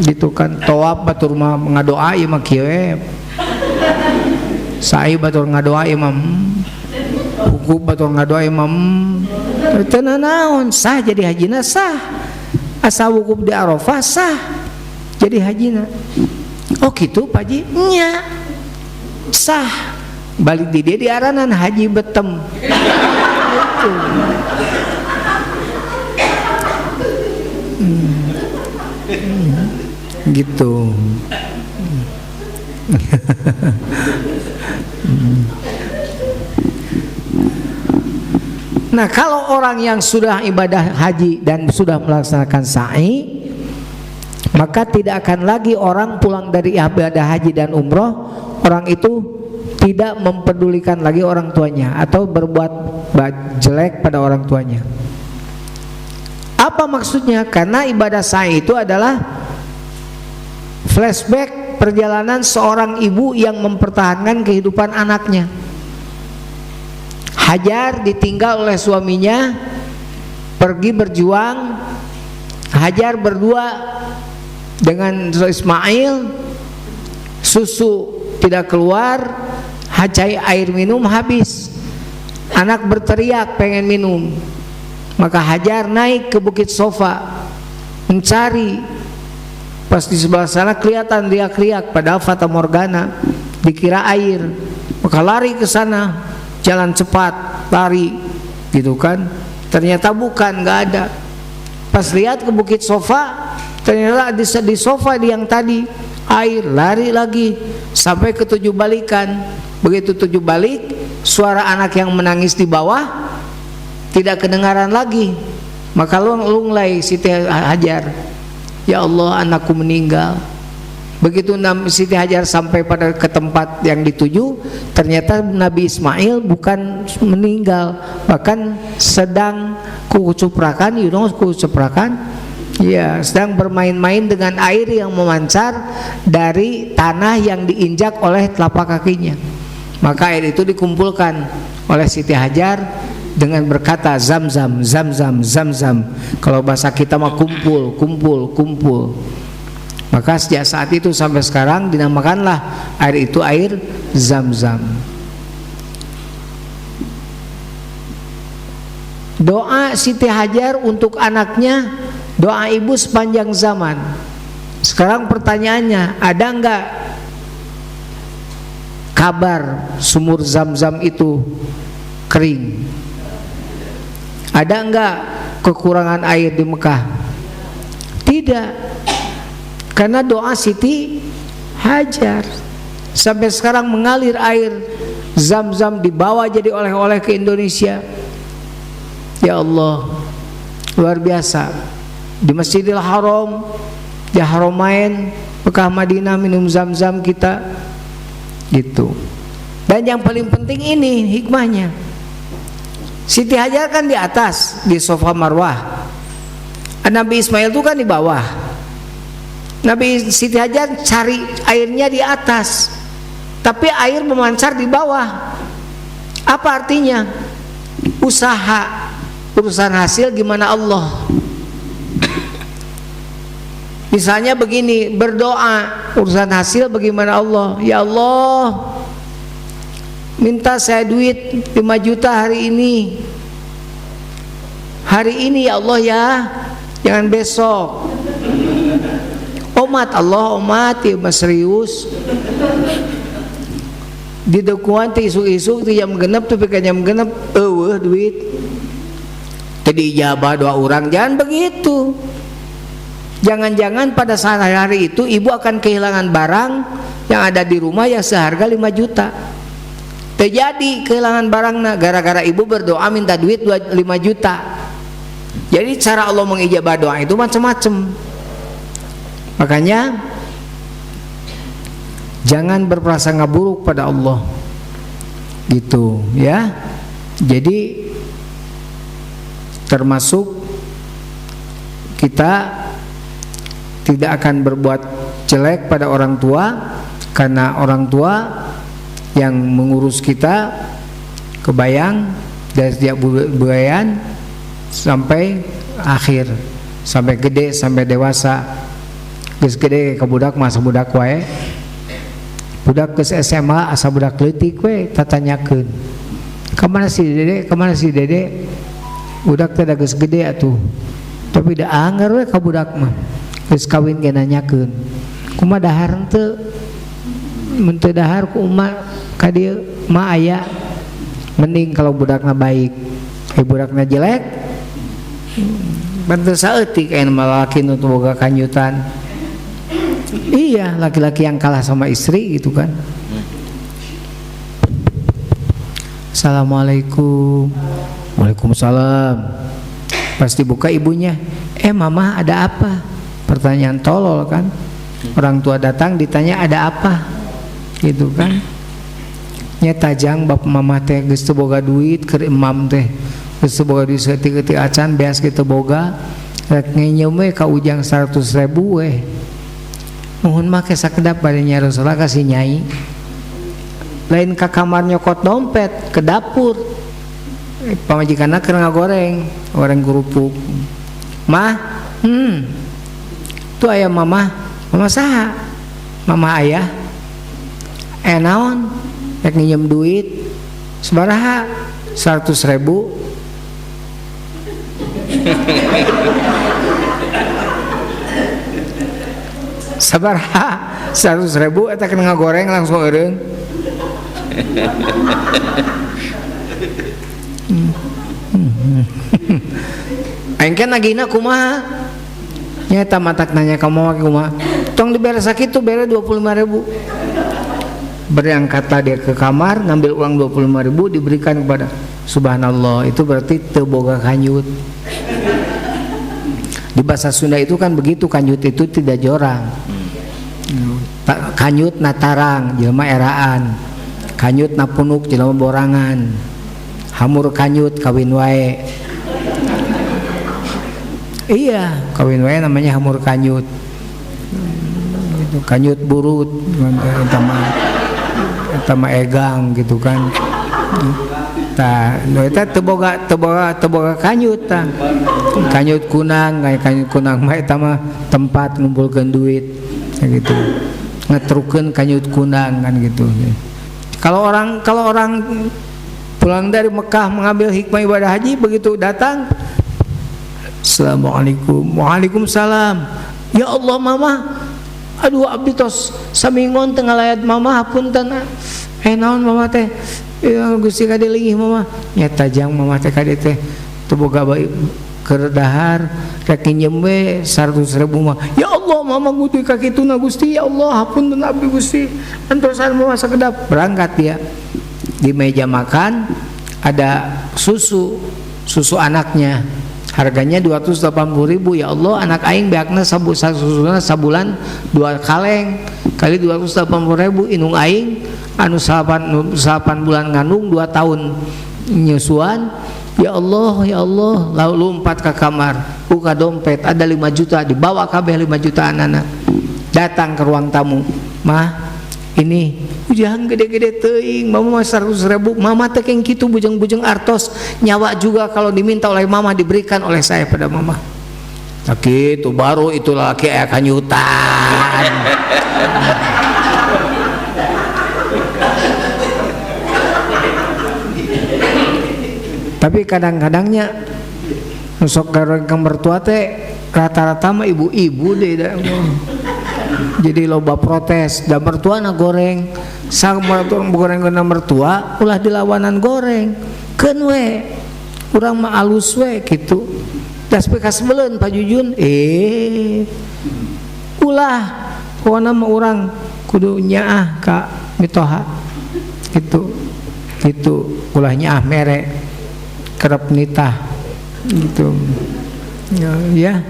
Gitu kan. Tawaf batur mah ngadoa ieu mah kieu we. Sa'i batur ngadoa imam. Wukuf batur ngadoa imam. Teu naon sah jadi hajina sah. Asa wukuf di Arafah sah. Jadi hajina. Oh gitu Pak Ji? Nya. Sah. Balik di dia diaranan haji betem. Gitu. Nah, kalau orang yang sudah ibadah haji dan sudah melaksanakan sa'i, maka tidak akan lagi orang pulang dari ibadah haji dan umroh, orang itu tidak mempedulikan lagi orang tuanya atau berbuat jelek pada orang tuanya. Apa maksudnya? Karena ibadah sa'i itu adalah flashback perjalanan seorang ibu yang mempertahankan kehidupan anaknya. Hajar ditinggal oleh suaminya, pergi berjuang. Hajar berdua dengan Ismail, susu tidak keluar, hacai air minum habis. Anak berteriak pengen minum. Maka Hajar naik ke Bukit Sofa mencari. Pas di sebelah sana kelihatan riak-riak, padahal fata morgana, dikira air. Maka lari ke sana, jalan cepat, lari, gitu kan. Ternyata bukan, nggak ada. Pas lihat ke Bukit Sofa, ternyata di sofa yang tadi air, lari lagi sampai ke 7 balikan. Begitu 7 balik, suara anak yang menangis di bawah tidak kedengaran lagi. Maka lunglai Siti Hajar, ya Allah, anakku meninggal. Begitu Siti Hajar sampai pada ke tempat yang dituju, ternyata Nabi Ismail bukan meninggal, bahkan sedang kucuprakan, ya, sedang bermain-main dengan air yang memancar dari tanah yang diinjak oleh telapak kakinya. Maka air itu dikumpulkan oleh Siti Hajar dengan berkata zam-zam, zam-zam, zam-zam. Kalau bahasa kita mah kumpul, kumpul, kumpul. Maka sejak saat itu sampai sekarang dinamakanlah air itu air zam-zam. Doa Siti Hajar untuk anaknya, doa ibu sepanjang zaman. Sekarang pertanyaannya, ada enggak kabar sumur zam-zam itu kering? Ada enggak kekurangan air di Mekah? Tidak. Karena doa Siti Hajar sampai sekarang mengalir air zam-zam, dibawa jadi oleh-oleh ke Indonesia. Ya Allah, luar biasa. Di Masjidil Haram, di Haramain, Mekah Madinah, minum zam-zam kita gitu. Dan yang paling penting ini hikmahnya, Siti Hajar kan di atas di Safa Marwah, Nabi Ismail itu kan di bawah. Nabi Siti Hajar cari airnya di atas, tapi air memancar di bawah. Apa artinya? Usaha, urusan hasil gimana Allah. Misalnya begini, berdoa, urusan hasil bagaimana Allah. Ya Allah, minta saya duit 5 juta hari ini. Hari ini ya Allah ya, jangan besok. Omat Allah, omat ya mas serius. Di dokuan isu-isu ti jam genep tapi kan jam genep duit. Jadi ijabah doa orang, jangan begitu. Jangan-jangan pada saat hari itu ibu akan kehilangan barang yang ada di rumah yang seharga 5 juta. Terjadi kehilangan barangnya gara-gara ibu berdoa minta duit 5 juta. Jadi cara Allah mengijabah doa itu macam-macam. Makanya jangan berprasangka buruk pada Allah, gitu ya. Jadi termasuk kita tidak akan berbuat jelek pada orang tua, karena orang tua yang mengurus kita kebayang dari sejak buayan sampai akhir, sampai gede, sampai dewasa. Geus gede ke budak masa budak wae, budak geus SMA asa budak leutik we tatanyakeun, kamana si dede, kamana si dede. Budak teh da geus gede atuh, tapi da anger we ka budak mah geus kawin ge nanyakeun, kumaha dahar henteu, mun teu dahar ku umma ka dieu mah aya. Mending kalau budakna baik, budakna jelek bantu saeutik aya lalaki nu boga kanyutan. Iya, laki-laki yang kalah sama istri gitu kan. Assalamualaikum. Waalaikumsalam. Pas dibuka ibunya, mama ada apa? Pertanyaan tolol kan. Orang tua datang ditanya ada apa, gitu kan. Nya tajang bapak mama teh geus teu boga duit keur imam teh. Geus teu boga duit seutik-eutik acan beas kitu boga. Rek ngenyem we ka ujang 100.000 we. Mohon make sakedap bade nya Rasulullah kasih nyai. Lain ka kamar nyokot dompet, ke dapur. Pamajikanna keur ngagoreng, goreng kerupuk. Mah, tu aya mama, mama saha? Mama ayah. Naon? Rek nginjem duit. Sabaraha? 100.000. Sabaraha 100.000 eta kena ngagoreng langsung eureun. Aing kan nagina kumaha? Nyata matak nanya ka mama kumaha? Tong dibere sakitu bere 25.000. Berangkatlah dia ke kamar, ngambil uang 25.000 diberikan kepada. Subhanallah, itu berarti teu boga kanyut. Di bahasa Sunda itu kan begitu, kanyut itu tidak jorang. Kanyut na tarang jelema eraan, kanyut na punuk jelema borangan, hamur kanyut kawin wae. Iya, kawin wae namanya hamur kanyut. Kanyut burut sama egang gitu kan. Tah, eta teu boga kanyut tah. Kanyut kunang mah eta mah tempat ngumpulkeun duit gitu. Ngetrukeun kanyut kunang kan gitu. Kalau orang pulang dari Mekah mengambil hikmah ibadah haji, begitu datang, Assalamualaikum. Waalaikumsalam. Ya Allah mama, aduh abdi tos samingon teu ngalayat mama, hapunten. Naon mama teh? Ya Gusti kade leungih mama. Nya tajang mama teh kade teh teu boga bae keur dahar rek nginjem we 100.000 mah. Ya Allah mama kudu ka kituna Gusti, ya Allah hapunten abdi Gusti. Antosan mama sakedap. Berangkat dia. Di meja makan ada susu anaknya. Harganya 280.000. Ya Allah, anak aing beakna susuna sabulan 2 kaleng kali 280.000 inung aing anu 8 bulan ngandung 2 tahun nyusuan. Ya Allah, ya Allah, lalu lompat ke kamar, buka dompet, ada 5 juta, dibawa kabeh 5 juta anak. Datang ke ruang tamu, mah ini jangan gede-gede teuing, mama 100.000, mama teh keng kitu bujeng-bujeng artos, nyawa juga kalau diminta oleh mama diberikan oleh saya pada mama. Tapi itu baru itu laki aya kanyutan. Tapi kadang-kadangnya sok gareng mertua teh rata-rata mah ibu-ibu deh. Jadi loba protes, da mertua na goreng, sama goreng na mertua, ulah dilawanan goreng, keun we, urang mah alus we gitu. Das bekas beuleun Pak Jujun, ulah, pokona mah urang kudu nyaah ka mitoha, gitu, ulah nyaah mere, kerep nitah, gitu, ya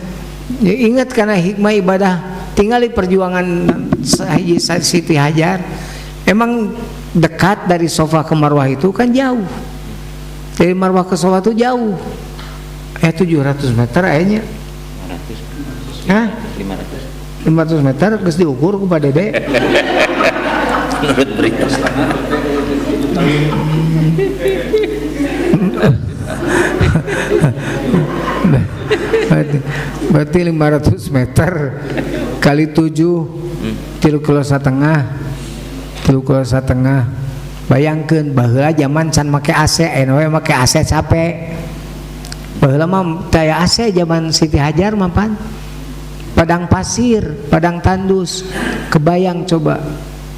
ingat karena hikmah ibadah. Tinggal di perjuangan Siti Hajar, emang dekat dari Sofa ke Marwah itu kan jauh. Dari Marwah ke Sofa itu jauh. 700 meter ayahnya. 500 meter geus diukur ku Pak Dede. Menurut berita. Berarti 500 meter kali 7 3,5 kilo. Bayangkeun baheula zaman can make AC, we make AC capek. Baheula mah teu aya AC zaman Siti Hajar mah pan. Padang pasir, padang tandus. Kebayang coba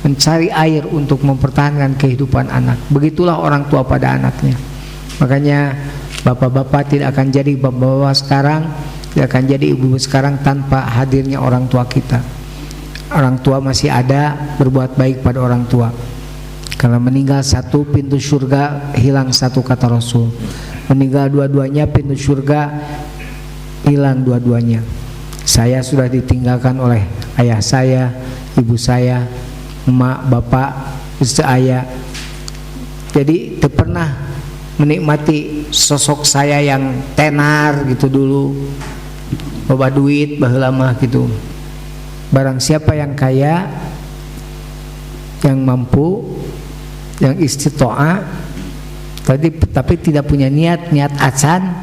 mencari air untuk mempertahankan kehidupan anak. Begitulah orang tua pada anaknya. Makanya bapak-bapak tidak akan jadi bapak-bapak sekarang, tidak akan jadi ibu sekarang tanpa hadirnya orang tua kita. Orang tua masih ada, berbuat baik pada orang tua. Karena meninggal satu, pintu surga hilang satu, kata Rasul. Meninggal dua-duanya, pintu surga hilang dua-duanya. Saya sudah ditinggalkan oleh ayah saya, ibu saya, emak, bapak, istri ayah. Jadi tidak pernah menikmati sosok saya yang tenar gitu dulu, bawa duit baheula mah gitu. Barang siapa yang kaya, yang mampu, yang istiqomah, tapi tidak punya niat acan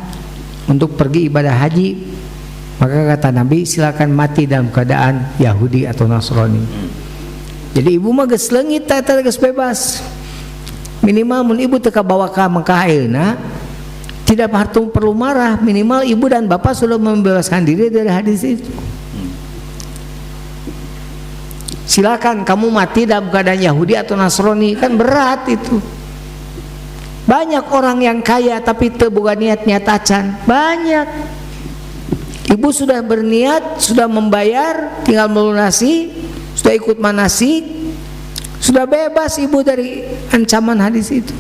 untuk pergi ibadah haji, maka kata Nabi silakan mati dalam keadaan Yahudi atau Nasrani. Jadi ibu mah geus leungit eta geus bebas. Minimal mun ibu teu kabawa ka Mekah ayeuna, tidak perlu marah. Minimal ibu dan bapak sudah membebaskan diri dari hadis itu. Silakan kamu mati dalam keadaan Yahudi atau Nasrani, kan berat itu. Banyak orang yang kaya tapi teu boga niat acan. Banyak. Ibu sudah berniat, sudah membayar, tinggal melunasi, sudah ikut manasik, sudah bebas ibu dari ancaman hadis itu.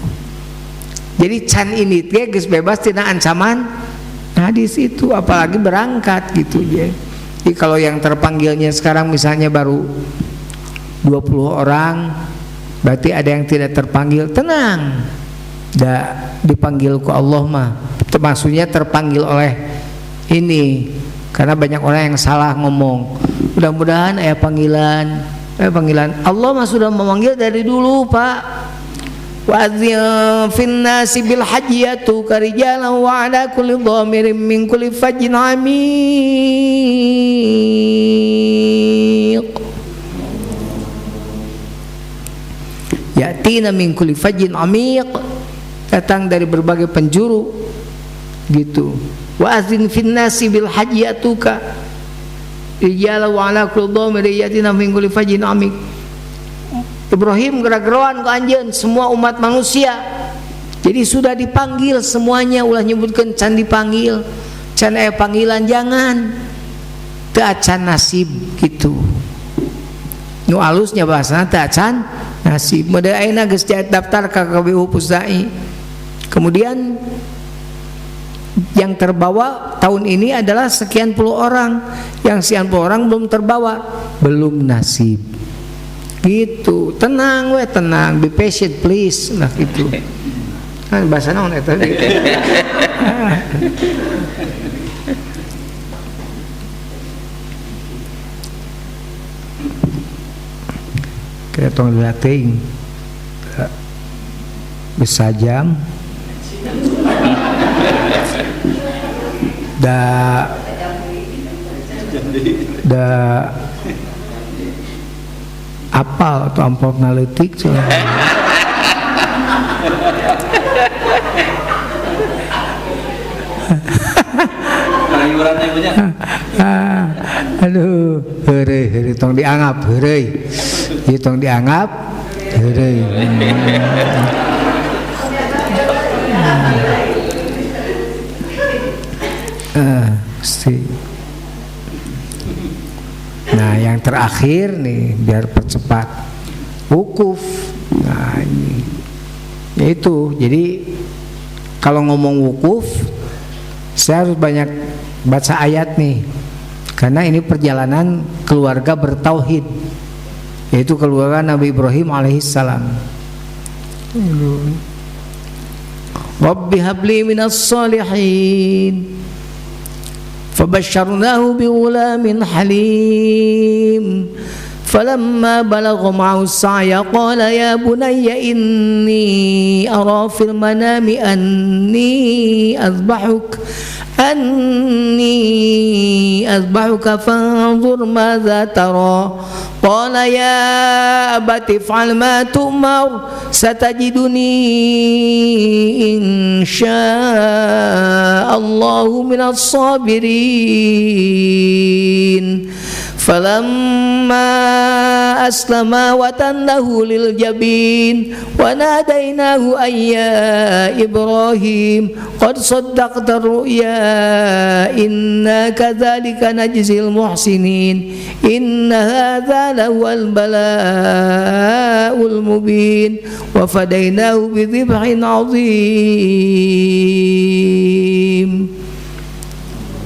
Jadi can ini geus bebas tina ancaman hadis itu, apalagi berangkat gitu ya. Jadi kalau yang terpanggilnya sekarang misalnya baru 20 orang, berarti ada yang tidak terpanggil, tenang. Dipanggil ku Allah mah, maksudnya terpanggil oleh ini. Karena banyak orang yang salah ngomong. Mudah-mudahan panggilan Allah mah sudah memanggil dari dulu, Pak. Wa'adzin fin nasi bil hajji yatuka rijalan wa ala kulli dhamirin min kulli fajjin amiq. Yatina min kulli fajjin amiq, datang dari berbagai penjuru gitu. Wa'adzin fin nasi bil hajji yatuka rijalan wa ala kulli dhamirin yatina min kulli fajjin amiq. Ibrahim gerak-geruan ke anjeun semua umat manusia. Jadi sudah dipanggil semuanya, ulah nyebutkan can dipanggil. Can panggilan jangan. Teu acan nasib gitu. Nu alusnya bahasana teu acan nasib. Mode ayeuna geus daftar ka KBU Pusdai. Kemudian yang terbawa tahun ini adalah sekian puluh orang. Yang sekian puluh orang belum terbawa, belum nasib. Gitu, tenang we, tenang, be patient please. Nah gitu. Kan bahasa naon eta gitu. Kita tong liating. Bisa jam. Da apal atau amplop naletik aduh heureuy tong dianggap heureuy ieu tong dianggap heureuy Nah yang terakhir nih biar percepat wukuf. Nah ini yaitu, jadi kalau ngomong wukuf saya harus banyak baca ayat nih, karena ini perjalanan keluarga bertauhid, yaitu keluarga Nabi Ibrahim alaihissalam. Rabbi habli minas salihin فبشرناه بغلام حليم فلما بلغ معه السعي قال يا بني إني أرى في المنام أني أذبحك فانظر ماذا ترى قال يا أبت افعل ما تؤمر ستجدني إن شاء الله من الصابرين فلما أسلما وتله للجبين وناديناه أن يا إبراهيم قد صدقت الرؤيا إنا كذلك نجزي المحسنين إن هذا لهو البلاء المبين وفديناه بذبح عظيم.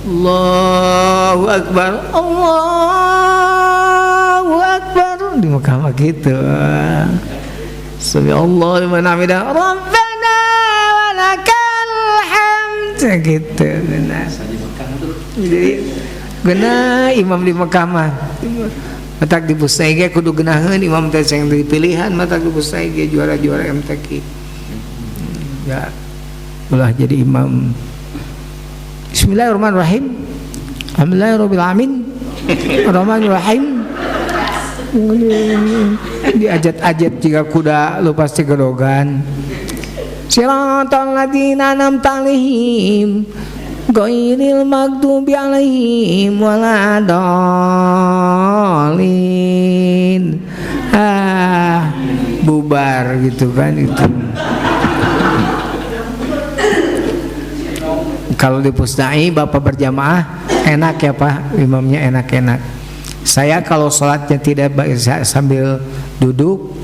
Allahu Akbar, Allahu Akbar. Di Mekah gitu. Subhanallah liman hamidah, Rabbana walakal hamd gitu. Jadi geuna imam di Mekah mah matak di Pusai ge kudu geunaheun imam teh yang dipilihan, matak di Pusai ge juara-juara MTQ. Ya, ulah jadi imam. Bismillahirrahmanirrahim. Alhamdulillahirrahmanirrahim. Ar-Rahmanirrahim. Diajat-ajat jika kuda lu pasti gerogan. Siratal ladzina an'amta 'alaihim ghairil maghdubi 'alaihim waladdallin. Bubar gitu kan itu. Kalau di Pusdai Bapak berjamaah enak ya Pak, imamnya enak-enak. Saya kalau sholatnya tidak bisa sambil duduk,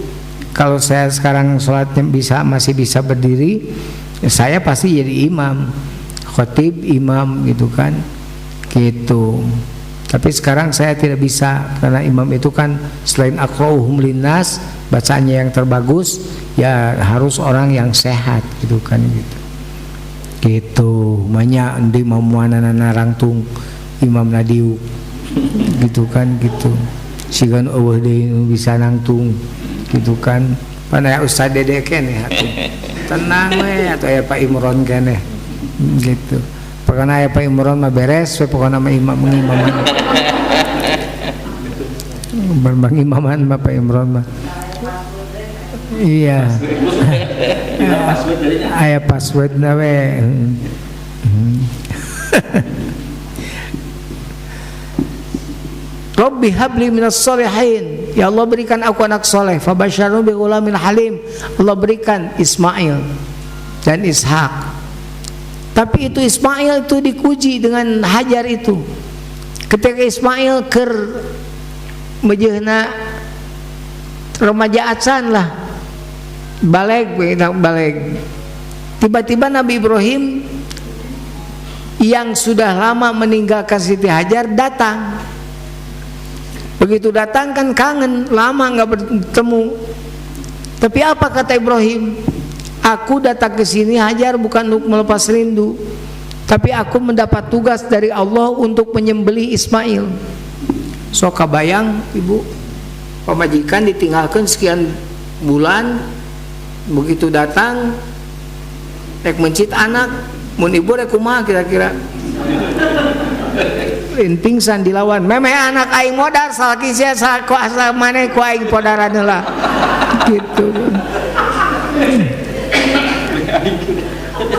kalau saya sekarang sholatnya masih bisa berdiri, saya pasti jadi imam, khotib imam gitu kan, gitu. Tapi sekarang saya tidak bisa karena imam itu kan selain aqra'uhum linnas, bacaannya yang terbagus, ya harus orang yang sehat gitu kan gitu. Gitu, banyak di mamuana narangtung Imam Nadiu gitu kan gitu. Sigan eueuh deui bisa nangtung gitu kan. Pana Ustaz Dede keneh atuh. Tenang we atuh aya Pak Imron keneh. Gitu. Pokona aya Pak Imron mah beres we pokona mah imam mengimaman. Berbang imaman mah Pak Imron mah. Iya. Aya passwordna we. Rabbi habli minas sholihin, ya Allah berikan aku anak soleh. Fabasyarnu bi ghulamin halim, Allah berikan Ismail dan Ishak. Tapi itu Ismail itu dikuji dengan Hajar itu. Ketika Ismail ker mejehna remaja acan lah, baleg. Tiba-tiba Nabi Ibrahim yang sudah lama meninggalkan Siti Hajar datang. Begitu datang kan kangen, lama nggak bertemu. Tapi apa kata Ibrahim? Aku datang ke sini Hajar bukan untuk melepas rindu, tapi aku mendapat tugas dari Allah untuk menyembelih Ismail. Sok kabayang ibu, pemajikan ditinggalkan sekian bulan, begitu datang rek mencit anak, mun ibu rek kumaha kira-kira? Inting san dilawan, memeh anak aing modar salaki sia saku asal maneh ku aing podaran heula. Gitu.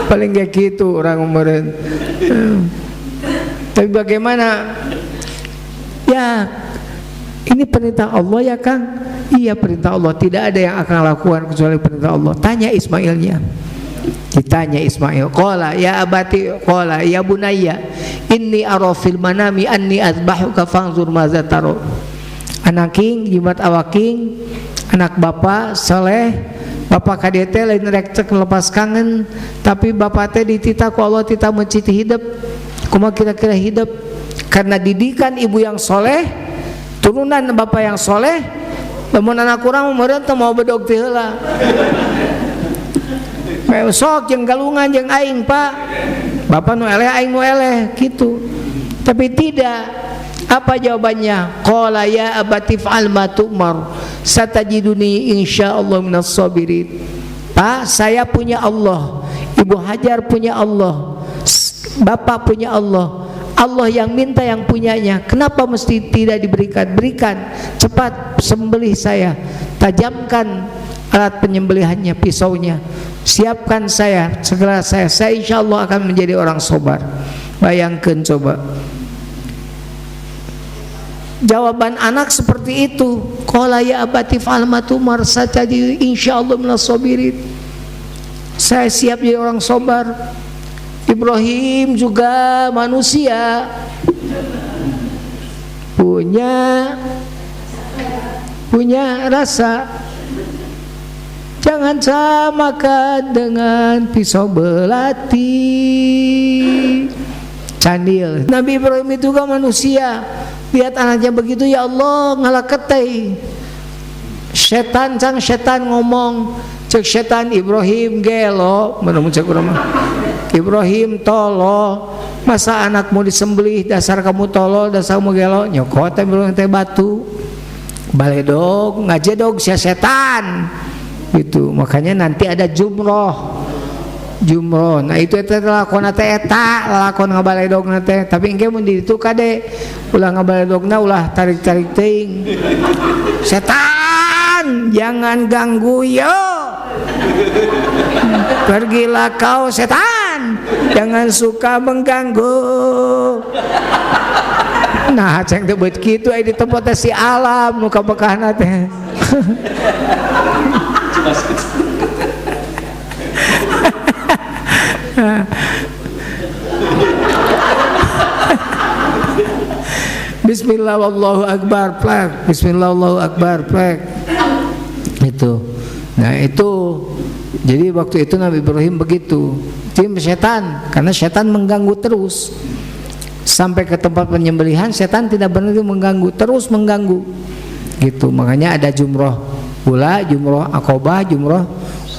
Paling kayak gitu orang umurnya. Tapi bagaimana? Ya, ini perintah Allah ya Kang. Iya perintah Allah, tidak ada yang akan lakukan kecuali perintah Allah. Tanya Ismailnya. Ditanya Ismail, qala ya abati, qala ya bunayya inni ara fil manami anni azbahuka fanzur maza taro. Anak king jimat awaking, anak bapak soleh, bapak kadete lain rek lepas kangen, tapi bapak teh ditita ku Allah tita menciti hidup. Kumaha kira-kira hidup? Karena didikan ibu yang soleh, turunan bapak yang soleh, lamun anak kurang meureun teh mau bedog teh heula. Sok jeung galungan jeung aing Pak, bapak nu eleh aing nu eleh gitu. Tapi tidak. Apa jawabannya? Qala ya abati fa'al ma tu'mar satajiduni insyaallah minas sabirin. Pak, saya punya Allah, Ibu Hajar punya Allah, bapak punya Allah. Allah yang minta yang punyanya. Kenapa mesti tidak diberikan? Berikan, cepat sembelih saya, tajamkan alat penyembelihannya, pisaunya, siapkan saya, segera saya insya Allah akan menjadi orang sabar. Bayangkan coba, jawaban anak seperti itu. Qala ya abati fa'al ma tu'mar satajiduni insyaallah minas sabirin. Saya siap jadi orang sabar. Ibrahim juga manusia, punya rasa. Jangan samakan dengan pisau belati. Candil. Nabi Ibrahim itu kan manusia. Lihat anaknya begitu, ya Allah ngalaketei. Setan ngomong, cek setan Ibrahim gelo, menurut cek urang mah. Ibrahim tolol, masa anakmu disembelih, dasar kamu tolol, dasar kamu gelo, nyokot Ibrahim teh batu. Baledog, ngajedog sia setan. Gitu. Makanya nanti ada jumroh. Nah itu lakon eta lakon ngabaledogna teh. Tapi engke mun ditu kade ulah ngabaledogna ulah tarik-tarik teuing. Setan, jangan ganggu yo. Pergilah kau setan, jangan suka mengganggu. Nah, ceng teu beut kitu aya di tempat si alam nu kabekahna teh. Bismillah wallahu akbar plek, Bismillah wallahu akbar plek. Itu. Nah itu, jadi waktu itu Nabi Ibrahim begitu. Tim setan, karena setan mengganggu terus. Sampai ke tempat penyembelihan, setan tidak berhenti mengganggu, terus mengganggu. Gitu. Makanya ada jumroh ula, jumroh akobah, jumroh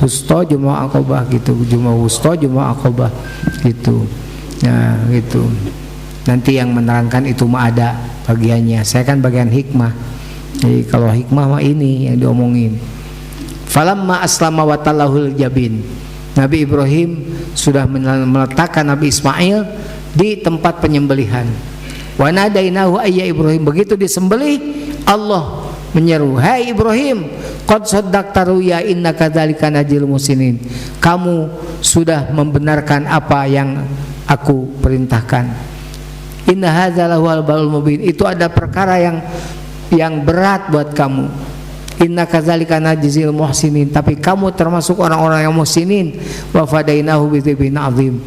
wusto, jumroh akobah gitu. Jumroh wusto, jumroh akobah gitu. Nah gitu. Nanti yang menerangkan itu mah ada bagiannya. Saya kan bagian hikmah. Jadi kalau hikmah mah ini yang diomongin. Falamma aslama wa talahul jabin. Nabi Ibrahim sudah meletakkan Nabi Ismail di tempat penyembelihan. Wa nadainahu ayya Ibrahim. Begitu disembelih, Allah menyeru, "Hai Ibrahim, qad saddaqta ruya innaka dzalika najil musinin." Kamu sudah membenarkan apa yang aku perintahkan. Inna hadza lahuwal balul mubin. Itu ada perkara yang berat buat kamu. Inna kadzalika najzil muhsinin. Tapi kamu termasuk orang-orang yang muhsinin. Wa fadainahu bidzibhin azim.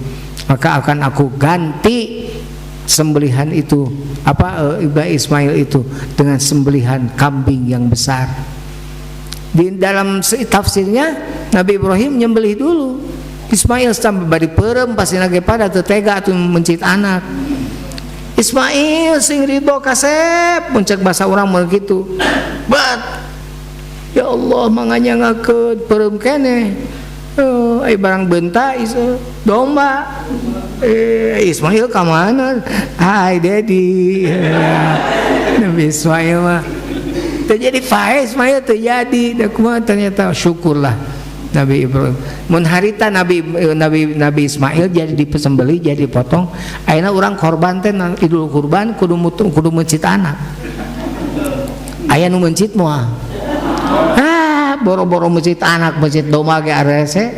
Maka akan aku ganti sembelihan itu, Ibrahim Ismail itu, dengan sembelihan kambing yang besar. Di dalam tafsirnya Nabi Ibrahim nyembelih dulu Ismail sampai bari perem pasti lagi pada tetega atau mencit anak. Ismail sing ridho kasep muncak bahasa orang mau gitu. Bat ya Allah manganya ngakeun perem keneh. Barang benta domba. Ismail ka mana? Hai Dedi. Nabi Ismail mah terjadi fae Ismail terjadi. Da kumaha ternyata syukurlah Nabi Ibrahim. Mun harita Nabi Ismail jadi disembelih, jadi dipotong. Ayeuna urang korban teh idul kurban kudu mencit anak. Aya nu mencit moal. Boro-boro mencit anak, mencit domba ge arese.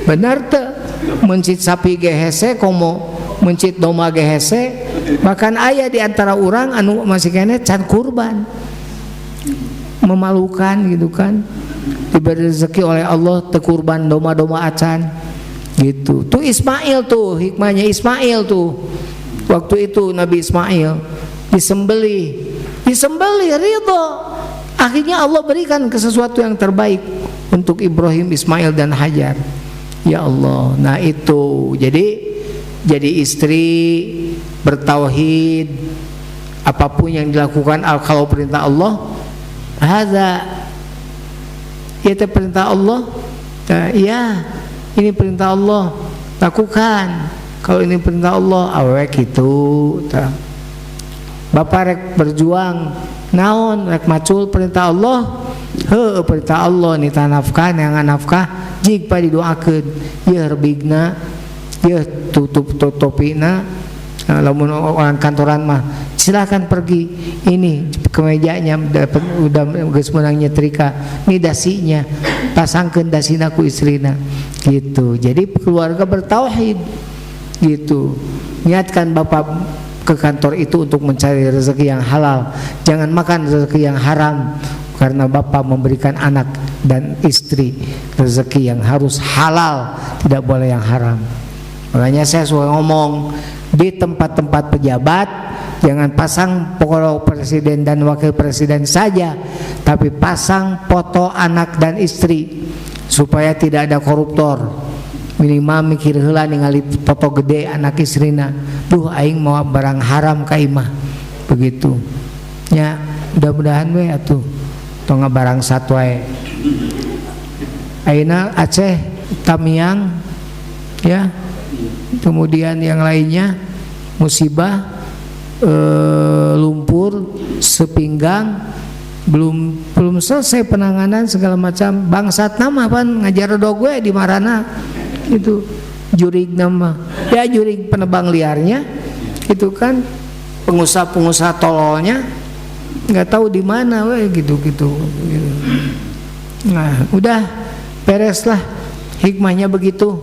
Benar teu? Mencit sapi ge hese komo mencit domba ge hese. Bahkan aya di antara urang anu masih kene can kurban. Memalukan gitu kan. Diberi rezeki oleh Allah tekurban domba-domba acan gitu. Tuh Ismail tuh hikmahnya Ismail tuh. Waktu itu Nabi Ismail disembelih ridho. Akhirnya Allah berikan ke sesuatu yang terbaik untuk Ibrahim, Ismail dan Hajar. Ya Allah. Nah itu jadi istri bertauhid, apapun yang dilakukan kalau perintah Allah, hadza ya itu perintah Allah. Ya ini perintah Allah, lakukan. Kalau ini perintah Allah awek itu. Bapak rek berjuang naon rek macul perintah Allah. Perintah Allah nita nafkah neangan nafkah jig pa didoakeun ye herbigna ye tutupina. Lamun orang kantoran mah silakan pergi, ini kemejanya udah geus meunang nyetrika, ini dasinya pasangkeun dasina ku istrina gitu. Jadi keluarga bertauhid gitu. Niatkan Bapak ke kantor itu untuk mencari rezeki yang halal, jangan makan rezeki yang haram, karena Bapak memberikan anak dan istri rezeki yang harus halal, tidak boleh yang haram. Makanya saya suka ngomong di tempat-tempat pejabat jangan pasang foto presiden dan wakil presiden saja, tapi pasang foto anak dan istri supaya tidak ada koruptor. Minimal mikir heula ningali foto gede anak istrina, duh aing mau barang haram ka imah begitu nya. Mudah-mudahan we atuh tong barang satu wae. Ayeuna Aceh Tamiang ya, kemudian yang lainnya musibah lumpur sepinggang belum selesai penanganan segala macam. Bangsat nama pan ngajar dog gue di marana itu jurig nama ya, jurig penebang liarnya itu kan, pengusaha tololnya nggak tahu di mana we gitu. Nah udah beres lah, hikmahnya begitu.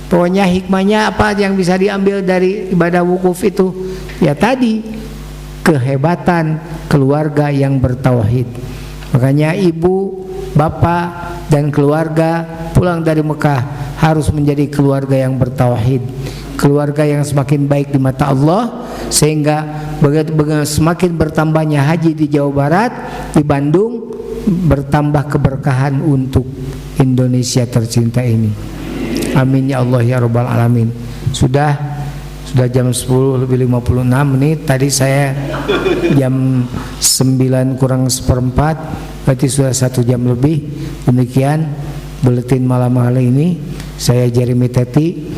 Pokoknya hikmahnya apa yang bisa diambil dari ibadah wukuf itu? Ya tadi, kehebatan keluarga yang bertauhid. Makanya ibu, bapak, dan keluarga pulang dari Mekah harus menjadi keluarga yang bertauhid. keluarga yang semakin baik di mata Allah, sehingga semakin bertambahnya haji di Jawa Barat, di Bandung, bertambah keberkahan untuk Indonesia tercinta ini. Amin ya Allah ya Rabbal Alamin. Sudah jam 10 lebih 56 menit. Tadi saya jam 9 kurang seperempat, berarti sudah 1 jam lebih. Demikian buletin malam hari ini. Saya Jeremy Teti,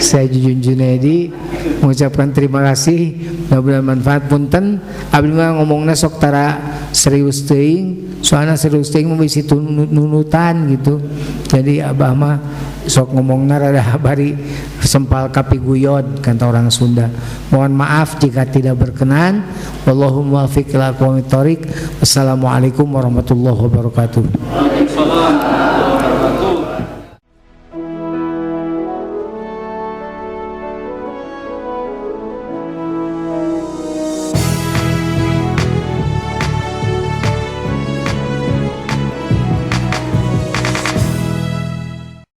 saya Jujun Junaidi mengucapkan terima kasih, mudah-mudahan manfaat. Punten abdi mah ngomongna sok tara serius teuing, soalna serius teuing mah bisi nunutan gitu. Jadi abah mah sok ngomongna rada bari sempal kapiguyon kata orang Sunda. Mohon maaf jika tidak berkenan. Wallahumma muwaffiq ila aqwamit thoriq. Wassalamualaikum warahmatullahi wabarakatuh.